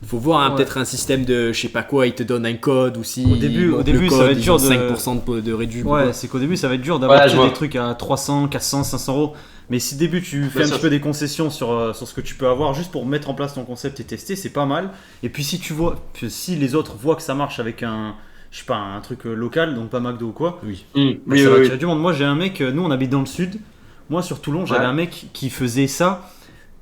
faut voir hein, Ouais. peut-être un système de je sais pas quoi, il te donne un code ou si Au début, le ça code, va être ils dur ont de- 5% de réduction. Ouais, c'est qu'au début, ça va être dur d'avoir Ouais, tu je sais, vois. des trucs à 300, 400, 500 €. Mais si au début, tu fais Bien un sûr. petit peu des concessions sur ce que tu peux avoir juste pour mettre en place ton concept et tester, c'est pas mal. Et puis si tu vois, si les autres voient que ça marche avec je sais pas, un truc local, donc pas McDo ou quoi, Oui. bah, Oui, ça va oui, attirer du monde. Moi, j'ai un mec, nous on habite dans le sud. Moi, sur Toulon, j'avais Ouais. un mec qui faisait ça.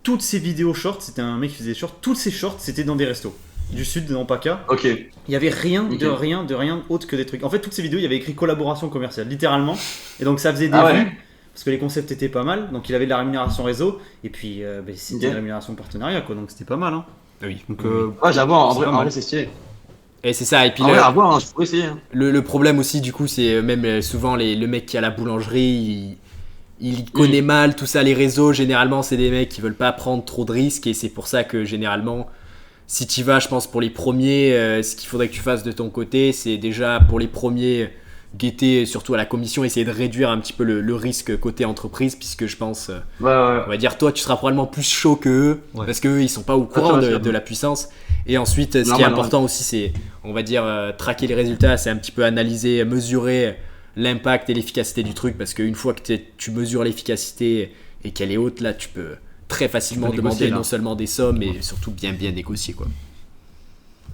Toutes ses vidéos shorts, c'était un mec qui faisait des shorts. Toutes ses shorts, c'était dans des restos du sud, dans PACA. Ok. Il y avait rien Ok. de rien autre que des trucs. En fait, toutes ces vidéos, il y avait écrit collaboration commerciale, littéralement. Et donc, ça faisait des Ah ouais. vues. Parce que les concepts étaient pas mal. Donc, il avait de la rémunération réseau. Et puis, c'était Ok. une rémunération partenariat, quoi. Donc, c'était pas mal. Hein. Oui. Donc, Ouais, j'avoue, en c'est vrai, pas en mal. vrai, c'est stylé. Et c'est ça. Et puis En vrai, à voir, hein, je pourrais essayer. Hein. le problème aussi, du coup, c'est même souvent le mec qui a la boulangerie, il connaît mal tout ça, les réseaux. Généralement, c'est des mecs qui veulent pas prendre trop de risques. Et c'est pour ça que généralement, si tu vas, je pense, pour les premiers, ce qu'il faudrait que tu fasses de ton côté, c'est déjà pour les premiers guetter surtout à la commission, essayer de réduire un petit peu le risque côté entreprise, puisque je pense, Ouais. on va dire, toi, tu seras probablement plus chaud que eux, Ouais. parce qu'eux, ils sont pas au courant sûr, sûr. de la puissance. Et ensuite, ce qui est Normal, important aussi, c'est, on va dire, traquer les résultats, c'est un petit peu analyser, mesurer l'impact et l'efficacité du truc, parce qu'une fois que tu mesures l'efficacité et qu'elle est haute, là, tu peux très facilement Tu peux négocier, demander là. non seulement des sommes, mais surtout bien négocier, quoi.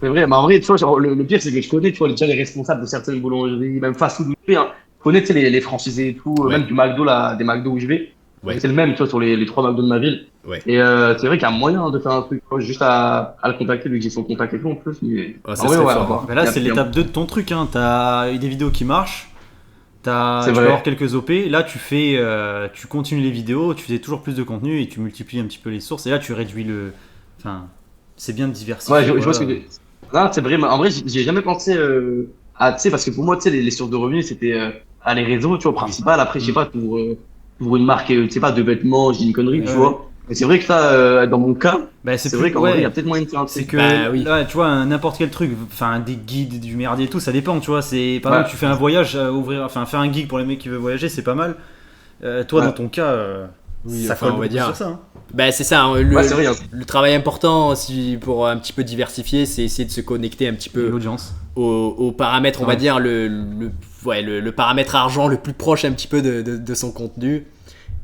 C'est vrai, mais en vrai, tu vois, genre, le pire, c'est que je connais, tu vois, déjà les responsables de certaines boulangeries, même fast-food où je vais, hein. Je connais, tu sais, les franchisés et tout, Ouais. même du McDo, là, des McDo où je vais. Ouais. C'est le même, tu vois, sur les 3 McDo de ma ville. Ouais. Et c'est vrai qu'il y a moyen de faire un truc, tu vois, juste à le contacter, vu que j'ai son contact et tout, en plus. Mais Oh, ça en vrai, serait ouais, fort. à voir. Bah là, c'est Il y a- l'étape 2 de ton truc. Hein. Tu as des vidéos qui marchent. Tu C'est peux vrai. avoir quelques OP. Là, tu continues les vidéos, tu fais toujours plus de contenu et tu multiplies un petit peu les sources. Et là, tu réduis le. Enfin, c'est bien de diversifier. Ouais, je vois ce quoi. que non, c'est vrai, mais en vrai, j'ai jamais pensé à, tu sais, parce que pour moi, tu sais, les sources de revenus, c'était à les réseaux, tu vois, principal. Après, je sais pas, pour une marque, tu sais pas, de vêtements, je dis une connerie, tu Ouais. vois. Mais c'est vrai que ça, dans mon cas, Bah, c'est plus- vrai qu'en vrai, il y a ouais. peut-être moyen de faire un C'est truc. que Bah, oui. là, tu vois, n'importe quel truc, enfin des guides, du merdier et tout, ça dépend, tu vois. C'est par Ouais. exemple, tu fais un voyage, faire un guide pour les mecs qui veulent voyager, c'est pas mal. Toi, Ouais. dans ton cas, Oui, ça enfin, colle on va beaucoup dire. sur ça. Hein. Bah, c'est ça, hein, Ouais, c'est vrai. Hein. le travail important pour un petit peu diversifier, c'est essayer de se connecter un petit Et peu l'audience. au paramètre, on va Ouais. dire, le paramètre argent le plus proche un petit peu de son contenu.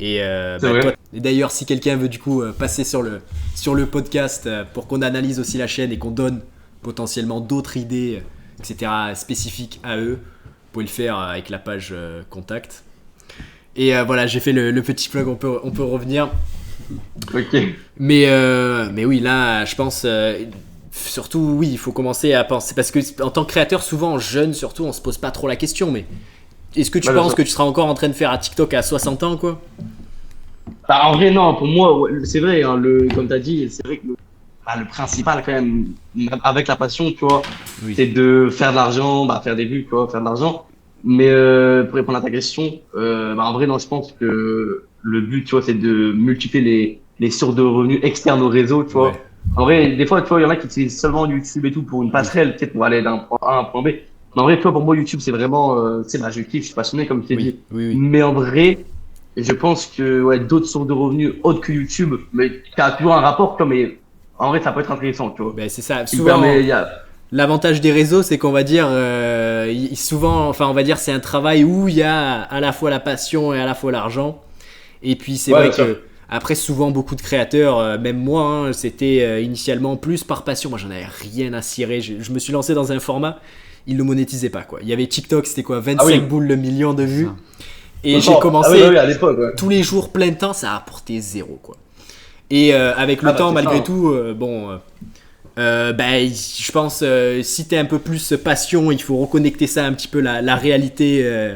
Et C'est vrai. toi, et d'ailleurs, si quelqu'un veut du coup passer sur le podcast pour qu'on analyse aussi la chaîne et qu'on donne potentiellement d'autres idées, etc., spécifiques à eux, vous pouvez le faire avec la page contact. Et voilà, j'ai fait le petit plug, on peut revenir. Ok. Mais oui, là, je pense, surtout, oui, il faut commencer à penser, parce que en tant que créateur, souvent, jeune surtout, on se pose pas trop la question, mais est-ce que tu Ouais, bien penses sûr. que tu seras encore en train de faire un TikTok à 60 ans, quoi? Bah, en vrai, non, pour moi, ouais, c'est vrai, hein, comme tu as dit, c'est vrai que le principal, quand même, avec la passion, tu vois, Oui. c'est de faire de l'argent, bah, faire des vues, tu vois, faire de l'argent. Mais pour répondre à ta question, bah, en vrai, non, je pense que le but, tu vois, c'est de multiplier les sources de revenus externes au réseau, tu vois. Ouais. En vrai, des fois, tu vois, il y en a qui utilisent seulement YouTube et tout pour une passerelle, peut-être pour aller d'un point A à un point B. Mais en vrai, tu vois, pour moi, YouTube, c'est vraiment, c'est bah, je kiffe, je suis passionné, comme tu t'es dit. Oui. Mais en vrai, je pense que ouais, d'autres sources de revenus autres que YouTube, mais qui a toujours un rapport, quoi, mais en vrai, ça peut être intéressant, tu vois. Ben, c'est ça. Qui me Souvent, permet, il y a... l'avantage des réseaux, c'est qu'on va dire, souvent, enfin, on va dire, c'est un travail où il y a à la fois la passion et à la fois l'argent. Et puis, c'est Ouais, vrai bien sûr. que, après, souvent, beaucoup de créateurs, même moi, hein, c'était initialement plus par passion. Moi, j'en avais rien à cirer. Je me suis lancé dans un format, il le monétisait pas, quoi. Il y avait TikTok, c'était quoi, 25 Ah oui. boules le million de vues. Ça. Et j'ai Ah commencé oui, à l'époque, ouais. tous les jours plein temps, ça a apporté zéro, quoi. Et avec le Ah bah, temps, c'est malgré ça, hein. tout, je pense, si t'es un peu plus passion, il faut reconnecter ça un petit peu la réalité,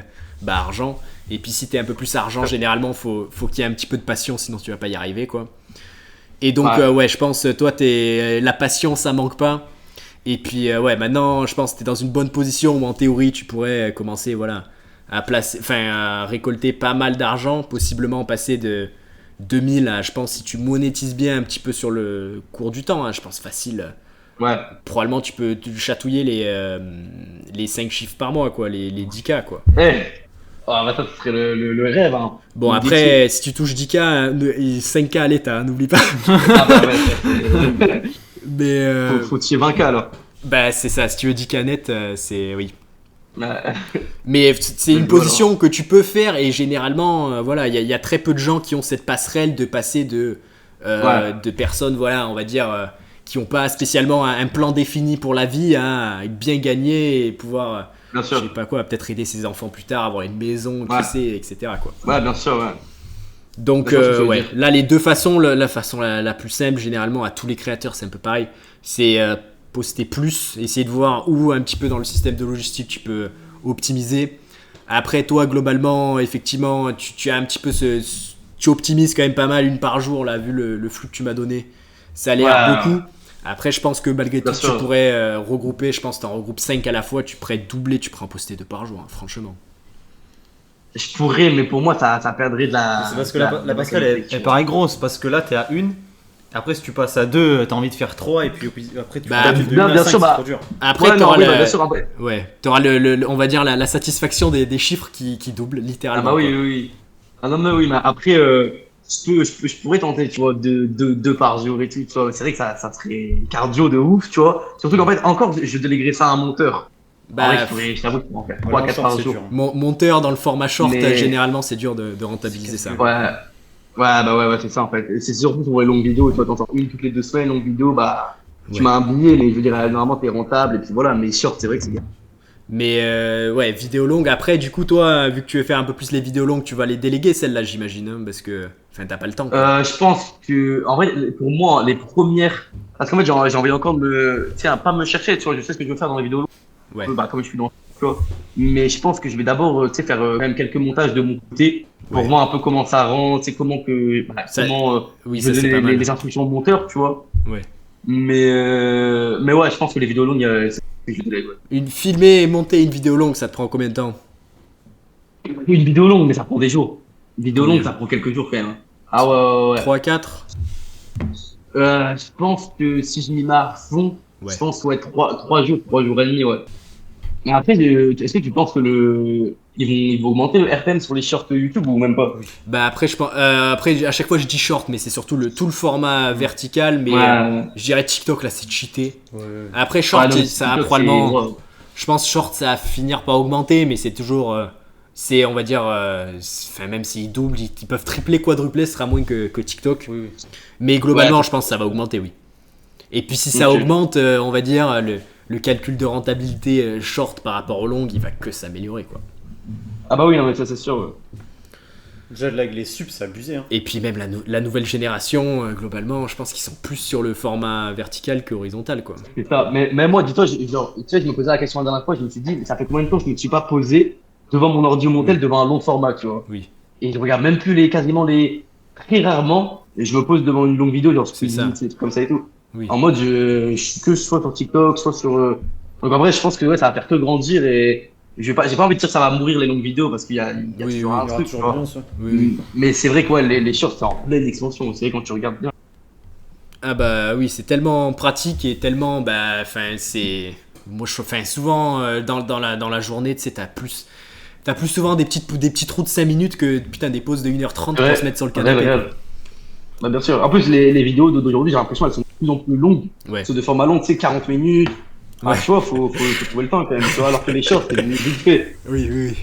argent. Et puis si t'es un peu plus argent, généralement, faut qu'il y ait un petit peu de passion, sinon tu vas pas y arriver, quoi. Et donc, Ouais. je pense, toi, la passion, ça manque pas. Et puis, maintenant, je pense que t'es dans une bonne position où, en théorie, tu pourrais commencer, voilà, à récolter pas mal d'argent, possiblement passer de 2000 à, je pense, si tu monétises bien un petit peu sur le cours du temps, hein, je pense facile. Ouais. Probablement, tu peux chatouiller les 5 chiffres par mois, quoi, les 10K, quoi. Eh. Ah, bah, ça, ce serait le rêve, hein. Bon, Le après, si tu touches 10K, 5K à l'État, hein, n'oublie pas. Ah, bah, ouais. Mais, Faut tirer 20K, alors. bah, c'est ça, si tu veux 10K net, c'est, oui. Ouais. Mais c'est une Voilà. position que tu peux faire et généralement, voilà, il y a très peu de gens qui ont cette passerelle de passer de personnes, voilà, on va dire, qui n'ont pas spécialement un plan défini pour la vie, à bien gagner et pouvoir, Bien je sûr. sais pas quoi, peut-être aider ses enfants plus tard, avoir une maison, Ouais. qui sait, etc., quoi. Ouais, bien sûr, ouais. Donc, Je vois ce que tu veux dire. là, les deux façons, la façon la plus simple, généralement, à tous les créateurs, c'est un peu pareil, c'est poster plus, essayer de voir où, un petit peu dans le système de logistique, tu peux optimiser. Après, toi, globalement, effectivement, tu as un petit peu tu optimises quand même pas mal, une par jour, là, vu le flux que tu m'as donné. Ça a l'air Ouais. beaucoup. Après, je pense que malgré tout, Bien tu sûr. pourrais regrouper, je pense que tu en regroupes 5 à la fois, tu pourrais doubler, tu pourrais en poster 2 par jour, hein, franchement. Je pourrais, mais pour moi, ça perdrait de Mais c'est parce que la passerelle, qualité, elle tu vois. paraît grosse, parce que là, t'es à une. Après, si tu passes à 2, t'as envie de faire 3, et puis après, tu Bah, passes de bien 1 à 5, sûr, c'est bah, trop dur. Après, Ouais, non, t'auras oui, bah, bien sûr, après. t'auras on va dire, la satisfaction des chiffres qui doublent, Ah littéralement. bah oui, quoi. oui, oui. Ah non, mais oui, mais après, je pourrais tenter, tu vois, deux par jour et tout, tu vois. C'est vrai que ça serait cardio de ouf, tu vois. Surtout qu'en fait, encore, je déléguerais ça à un monteur. En vrai, Bah, je t'avoue, je pourrais en faire Voilà, 3-4 en par short, c'est jour. dur. monteur dans le format short, Mais- généralement, c'est dur de rentabiliser ça. C'est Ouais. Ouais, bah ouais, c'est ça, en fait. Et c'est surtout pour les longues vidéos, tu vois, t'en sors une toutes les 2 semaines, longue vidéo, bah, tu Ouais. m'as un billet, mais je veux dire, normalement, t'es rentable, et puis voilà, mais short, c'est vrai que c'est bien. Mais ouais, vidéo longue. Après, du coup, toi, vu que tu veux faire un peu plus les vidéos longues, tu vas les déléguer celles-là, j'imagine, hein, parce que, enfin, t'as pas le temps. Quoi. Je pense que, en vrai, pour moi, les premières, parce qu'en fait, j'ai envie encore de tiens, pas me chercher, tu vois, je sais ce que je veux faire dans les vidéos longues, Ouais. bah, comme je suis dans, tu vois. Mais je pense que je vais d'abord, tu sais, faire quand même quelques montages de mon côté pour Ouais. voir un peu comment ça rend, tu sais, comment que, bah, Ça- comment, Oui, je ça c'est donne pas mal. les instructions au monteur, tu vois. Ouais. Mais ouais, je pense que les vidéos longues, c'est ce que je délègue, ouais. Filmer et monter une vidéo longue, ça te prend combien de temps? Une vidéo longue, mais ça prend des jours. Une vidéo Combien? longue, ça prend quelques jours quand même, hein. Ah ouais. 3-4? Je pense que si je m'y mets à fond, Ouais. je pense ouais 3 jours et demi, ouais. Mais après, est-ce que tu penses que ils vont augmenter le RPM sur les shorts YouTube ou même pas? Bah après, je pense, après, à chaque fois je dis short, mais c'est surtout tout le format vertical. Mais Ouais. je dirais TikTok là, c'est cheaté. Ouais. Après, short, Ouais, non, mais ça va TikTok, probablement. ouais. Je pense short, ça va finir par augmenter, mais c'est toujours. C'est, on va dire. Enfin, même s'ils doublent, ils peuvent tripler, quadrupler, ce sera moins que TikTok. Oui. Mais globalement, Ouais. je pense que ça va augmenter, oui. Et puis si ça Ok. augmente, on va dire, le calcul de rentabilité short par rapport au long, il va que s'améliorer, quoi. Ah bah oui, non, mais ça c'est sûr. Ouais. Déjà, là, avec les subs, c'est abusé. Hein. Et puis même la nouvelle génération, globalement, je pense qu'ils sont plus sur le format vertical que horizontal, quoi. C'est ça. Mais moi, dis-toi, genre, tu sais, je me posais la question la dernière fois, je me suis dit, ça fait combien de temps que je me suis pas posé devant mon ordi montel, devant un long format, tu vois. Oui. Et je regarde même plus très rarement, et je me pose devant une longue vidéo, genre, C'est ça. des trucs comme ça et tout. Oui. En mode, je suis que soit sur TikTok, soit sur. Donc en vrai, je pense que ouais, ça va faire que grandir et j'ai pas envie de dire que ça va mourir les longues vidéos parce qu'il y a Oui, toujours oui, un Il y aura truc, tu toujours vois. bien, ça. Oui, oui. Mais c'est vrai que ouais, les shorts, c'est en pleine expansion. C'est vrai quand tu regardes bien. Ah bah oui, c'est tellement pratique et tellement, bah, enfin, c'est. Moi, enfin, souvent, dans la journée, tu sais, t'as plus souvent des petits trous de 5 minutes que putain des pauses de 1h30 Ouais. pour se mettre sur le canapé. Ouais. Bah, bien sûr. En plus, les vidéos d'aujourd'hui, j'ai l'impression qu'elles sont de plus en plus longues. Ouais. C'est de format long, tu sais, 40 minutes. Ah, Ouais. tu vois, faut trouver le temps quand même, tu vois, alors que les shorts, c'est vite fait. Oui, oui, oui.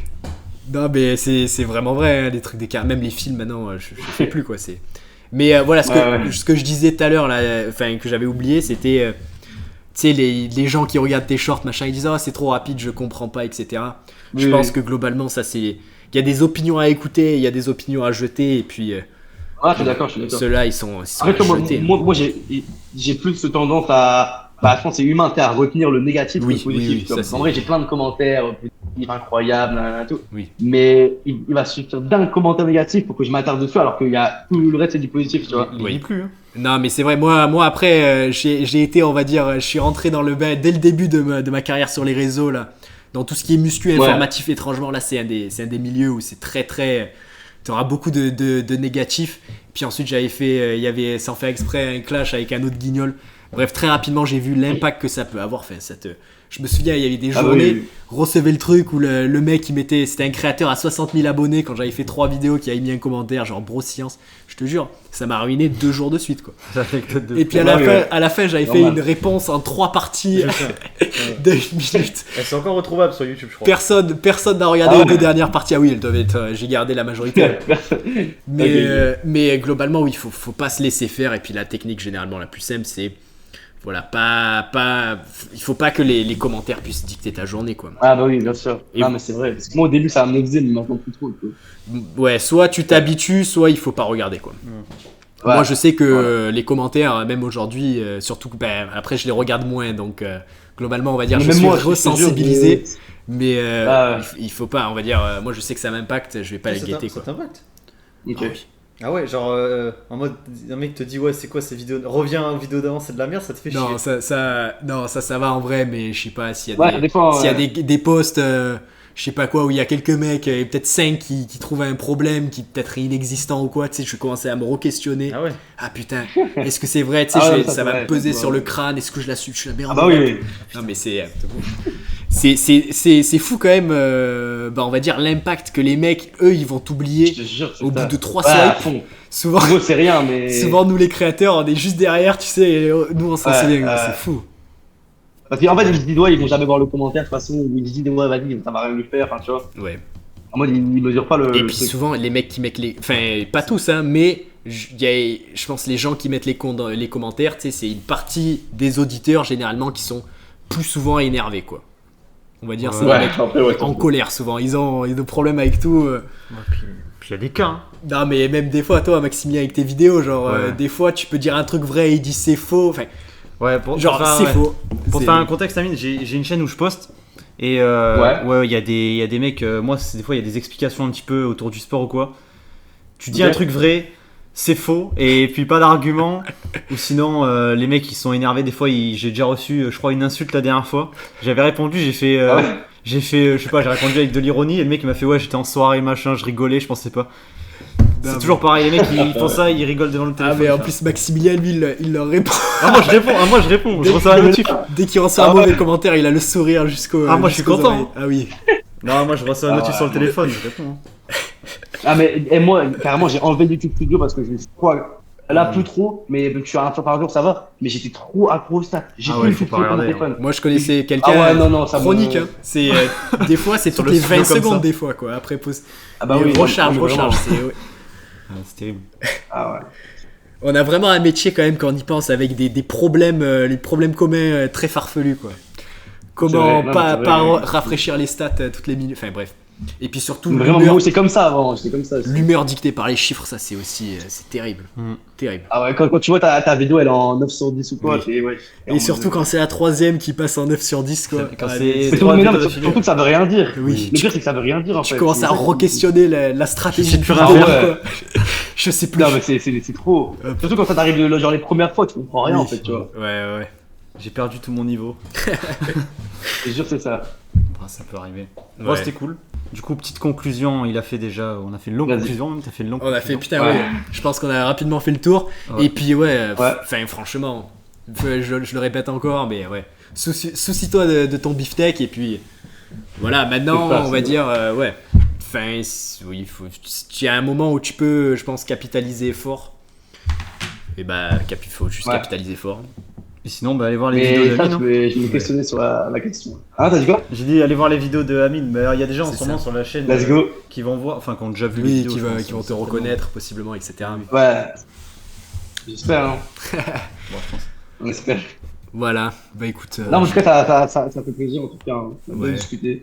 Non, mais c'est vraiment vrai, hein, les trucs même les films maintenant, je fais plus quoi. Mais voilà, Ouais. ce que je disais tout à l'heure, là, enfin que j'avais oublié, c'était, tu sais, les gens qui regardent tes shorts, machin, ils disent ah c'est trop rapide, je comprends pas, etc. Je Oui, pense oui. que globalement, ça c'est, il y a des opinions à écouter, il y a des opinions à jeter, et puis Ah, je suis d'accord. ceux-là, ils sont Après, à toi, jeter. moi, j'ai plus tendance à, bah, je pense que c'est humain, t'es à retenir le négatif que Oui, le positif. oui, tu vois. ça, En vrai, j'ai plein de commentaires positifs, incroyables, tout. Oui. Mais il va suffire d'un commentaire négatif pour que je m'attarde dessus, alors qu'il y a tout le reste, c'est du positif, tu vois. Il Oui. lit plus. Hein. Non, mais c'est vrai, moi après, j'ai été, on va dire, je suis rentré dans le bain dès le début de ma carrière sur les réseaux, là. Dans tout ce qui est muscu informatif, étrangement, là, c'est un des milieux où c'est très, très. Tu auras beaucoup de négatifs. Puis ensuite, j'avais fait, il y avait, sans faire exprès, un clash avec un autre guignol. Bref, très rapidement, j'ai vu l'impact que ça peut avoir. Enfin, je me souviens, il y avait des Ah journées, oui. recevais le truc où le mec, c'était un créateur à 60 000 abonnés quand j'avais fait 3 vidéos qui avait mis un commentaire, genre bro science. Je te jure, ça m'a ruiné 2 jours de suite, quoi. L'anecdote de Et puis Ouais. à la fin, j'avais fait Normal. une réponse en 3 parties Ouais. de 1 minute. Elles sont encore retrouvables sur YouTube, je crois. Personne n'a regardé Ah les ouais. 2 dernières parties. Ah oui, elles doivent être. J'ai gardé la majorité. Mais globalement, oui, faut pas se laisser faire. Et puis la technique généralement la plus simple, c'est voilà, il faut pas que les commentaires puissent dicter ta journée, quoi. Ah bah oui, bien sûr. Et Ah vous- mais c'est vrai. Parce que moi au début ça me faisait, mais maintenant plus trop. Tu Ouais, soit tu t'habitues, soit il faut pas regarder, quoi. vois. Moi, je sais que Voilà. les commentaires, même aujourd'hui, surtout que après je les regarde moins, donc globalement, on va dire, Mais je même suis moi, je te jure, resensibilisé. Mais Ah ouais. il faut pas, on va dire, moi je sais que ça m'impacte, je vais pas les Ça guetter, quoi. t'impacte. Ok. Ah oui. Ah ouais, genre en mode un mec te dit ouais c'est quoi ces vidéos, reviens aux vidéos d'avant, c'est de la merde, ça te fait chier. Non, non, ça va en vrai, mais je sais pas s'il y a Ouais, ça dépend. s'il y a des posts, je sais pas quoi, où il y a quelques mecs, et peut-être 5 qui trouvent un problème, qui peut-être est inexistant ou quoi, tu sais, je vais commencer à me re-questionner. Ah ouais. Ah putain, est-ce que c'est vrai, tu sais, Ah ouais, ça, ça c'est va vrai, me peser ça, sur ouais. le crâne, est-ce que je la suis, je suis la merde. Ah bah oui, oui. Non mais c'est fou quand même, bah on va dire l'impact que les mecs, eux, ils vont Je t'oublier te jure, c'est au bout ça. de 3 Ouais, à swipes. fond. Souvent, Pour eux, c'est rien, mais. souvent nous les créateurs, on est juste derrière, tu sais, et nous on s'en Ouais, souvient, quoi, c'est fou. Parce qu'en fait, ils se disent, ouais, ils vont jamais voir le commentaire, de toute façon, ils se disent, ouais, vas-y, ça va rien lui faire, enfin, tu vois. Ouais. En mode, ils mesurent pas Et le puis truc. souvent, les mecs qui mettent les. Enfin, pas tous, hein, mais il y a, je pense les gens qui mettent les commentaires, tu sais, c'est une partie des auditeurs généralement qui sont plus souvent énervés, quoi. On va dire, c'est des Ouais, mecs après, ouais. en colère souvent. Ils ont des problèmes avec tout. Ouais, puis il y a des cas. Hein. Non, mais même des fois, toi, Maximilien, avec tes vidéos, genre, Ouais. des fois, tu peux dire un truc vrai, il dit c'est faux. Enfin, Ouais, genre, faire- c'est ouais. faux. Pour C'est- te faire un contexte, Amine, j'ai une chaîne où je poste. Et ouais, il y a des mecs, moi, des fois, il y a des explications un petit peu autour du sport ou quoi. Tu dis Ok. un truc vrai, c'est faux, et puis pas d'argument. Ou sinon, les mecs, ils sont énervés. Des fois, j'ai déjà reçu, je crois, une insulte la dernière fois. J'avais répondu, Ah ouais. je sais pas, j'ai répondu avec de l'ironie. Et le mec, il m'a fait, ouais, j'étais en soirée, machin, je rigolais, je pensais pas. Non, C'est mais- toujours pareil, les mecs, ils font ça, ils rigolent devant le Ah, téléphone. mais en plus, Maximilien, lui, il leur répond. Moi, je réponds, je reçois la notif. Dès qu'il reçoit un Ah ouais. mauvais commentaire, il a le sourire jusqu'au. Ah, moi, je suis jusqu'aux content, oreilles. Ah oui. Non, moi, je reçois la Ah notif ouais, sur le moi téléphone, je réponds. Hein. Ah, mais, et moi, carrément, j'ai enlevé YouTube Studio parce que je suis trop. Là, plus trop, mais je suis à un fois par jour, ça va. Mais j'étais trop accro au stat. J'ai Ah plus ouais, YouTube faut pas Studio sur mon regarder, téléphone. Moi, je connaissais quelqu'un Ah ouais, non, non, ça me- chronique. Hein. C'est des fois, c'est Sur toutes le les 20 studio comme secondes ça. des fois, quoi. Après, pause. Ah bah Et oui. recharge, non, mais recharge. vraiment. Ouais. C'est terrible. Ah ouais. On a vraiment un métier quand même quand on y pense avec des problèmes, les problèmes communs très farfelus, quoi. Comment C'est vrai, non, pas, mais c'est pas vrai. rafraîchir les stats toutes les minutes. Enfin bref. Et puis surtout Vraiment, l'humeur, moi, c'est comme ça avant. J'étais comme ça. l'humeur dictée par les chiffres, ça c'est aussi c'est terrible. Mm. Terrible. Ah ouais, quand tu vois ta vidéo, elle est en 9 sur 10 ou quoi. Oui. t'es- ouais. Et surtout quand c'est la troisième qui passe en 9 sur 10, quoi. Quand Ah, c'est- mais Mais c'est surtout, mais non, mais vidéos d'affilée. surtout que ça veut rien dire. Oui. Le pire, c'est que ça veut rien dire en fait. Tu commences à C'est ça qui- re-questionner la stratégie sais du plus vidéo, rien faire. quoi. Je sais plus. Non, mais c'est trop. Surtout quand ça t'arrive genre les premières fois, tu comprends rien Oui. en fait, tu vois. Ouais, ouais. J'ai perdu tout mon niveau. Je te jure, c'est ça. Ah, ça peut arriver. Ouais. Bon, c'était cool. Du coup, petite conclusion, on a fait une longue Vas-y. conclusion, même t'as fait une longue On a fait, conclusion. putain, Ouais. ouais. Je pense qu'on a rapidement fait le tour. Ouais. Et puis, ouais, Ouais. enfin, franchement, je le répète encore, mais ouais. Soucie-toi de ton beefsteak. Et puis, voilà, maintenant, C'est ça, on va c'est dire, ouais. Enfin, oui, il y a un moment où tu peux, je pense, capitaliser fort. Et bah, il faut juste Ouais. capitaliser fort. Et sinon, bah, allez voir les Mais vidéos de ça, Amine. hein. je vais me questionner sur la question. Ah, t'as dit quoi? J'ai dit, allez voir les vidéos de Amine. Mais il y a des gens en C'est ce moment ça. sur la chaîne Let's go. qui vont voir, enfin, qui ont déjà vu les Oui, vidéos. je pense, qui vont te certainement. reconnaître, possiblement, etc. Ouais. J'espère, hein. Bon, je pense. On espère. Voilà, bah écoute. Non, en tout cas, ça fait plaisir en tout cas. Hein. On a bien Ouais. discuté.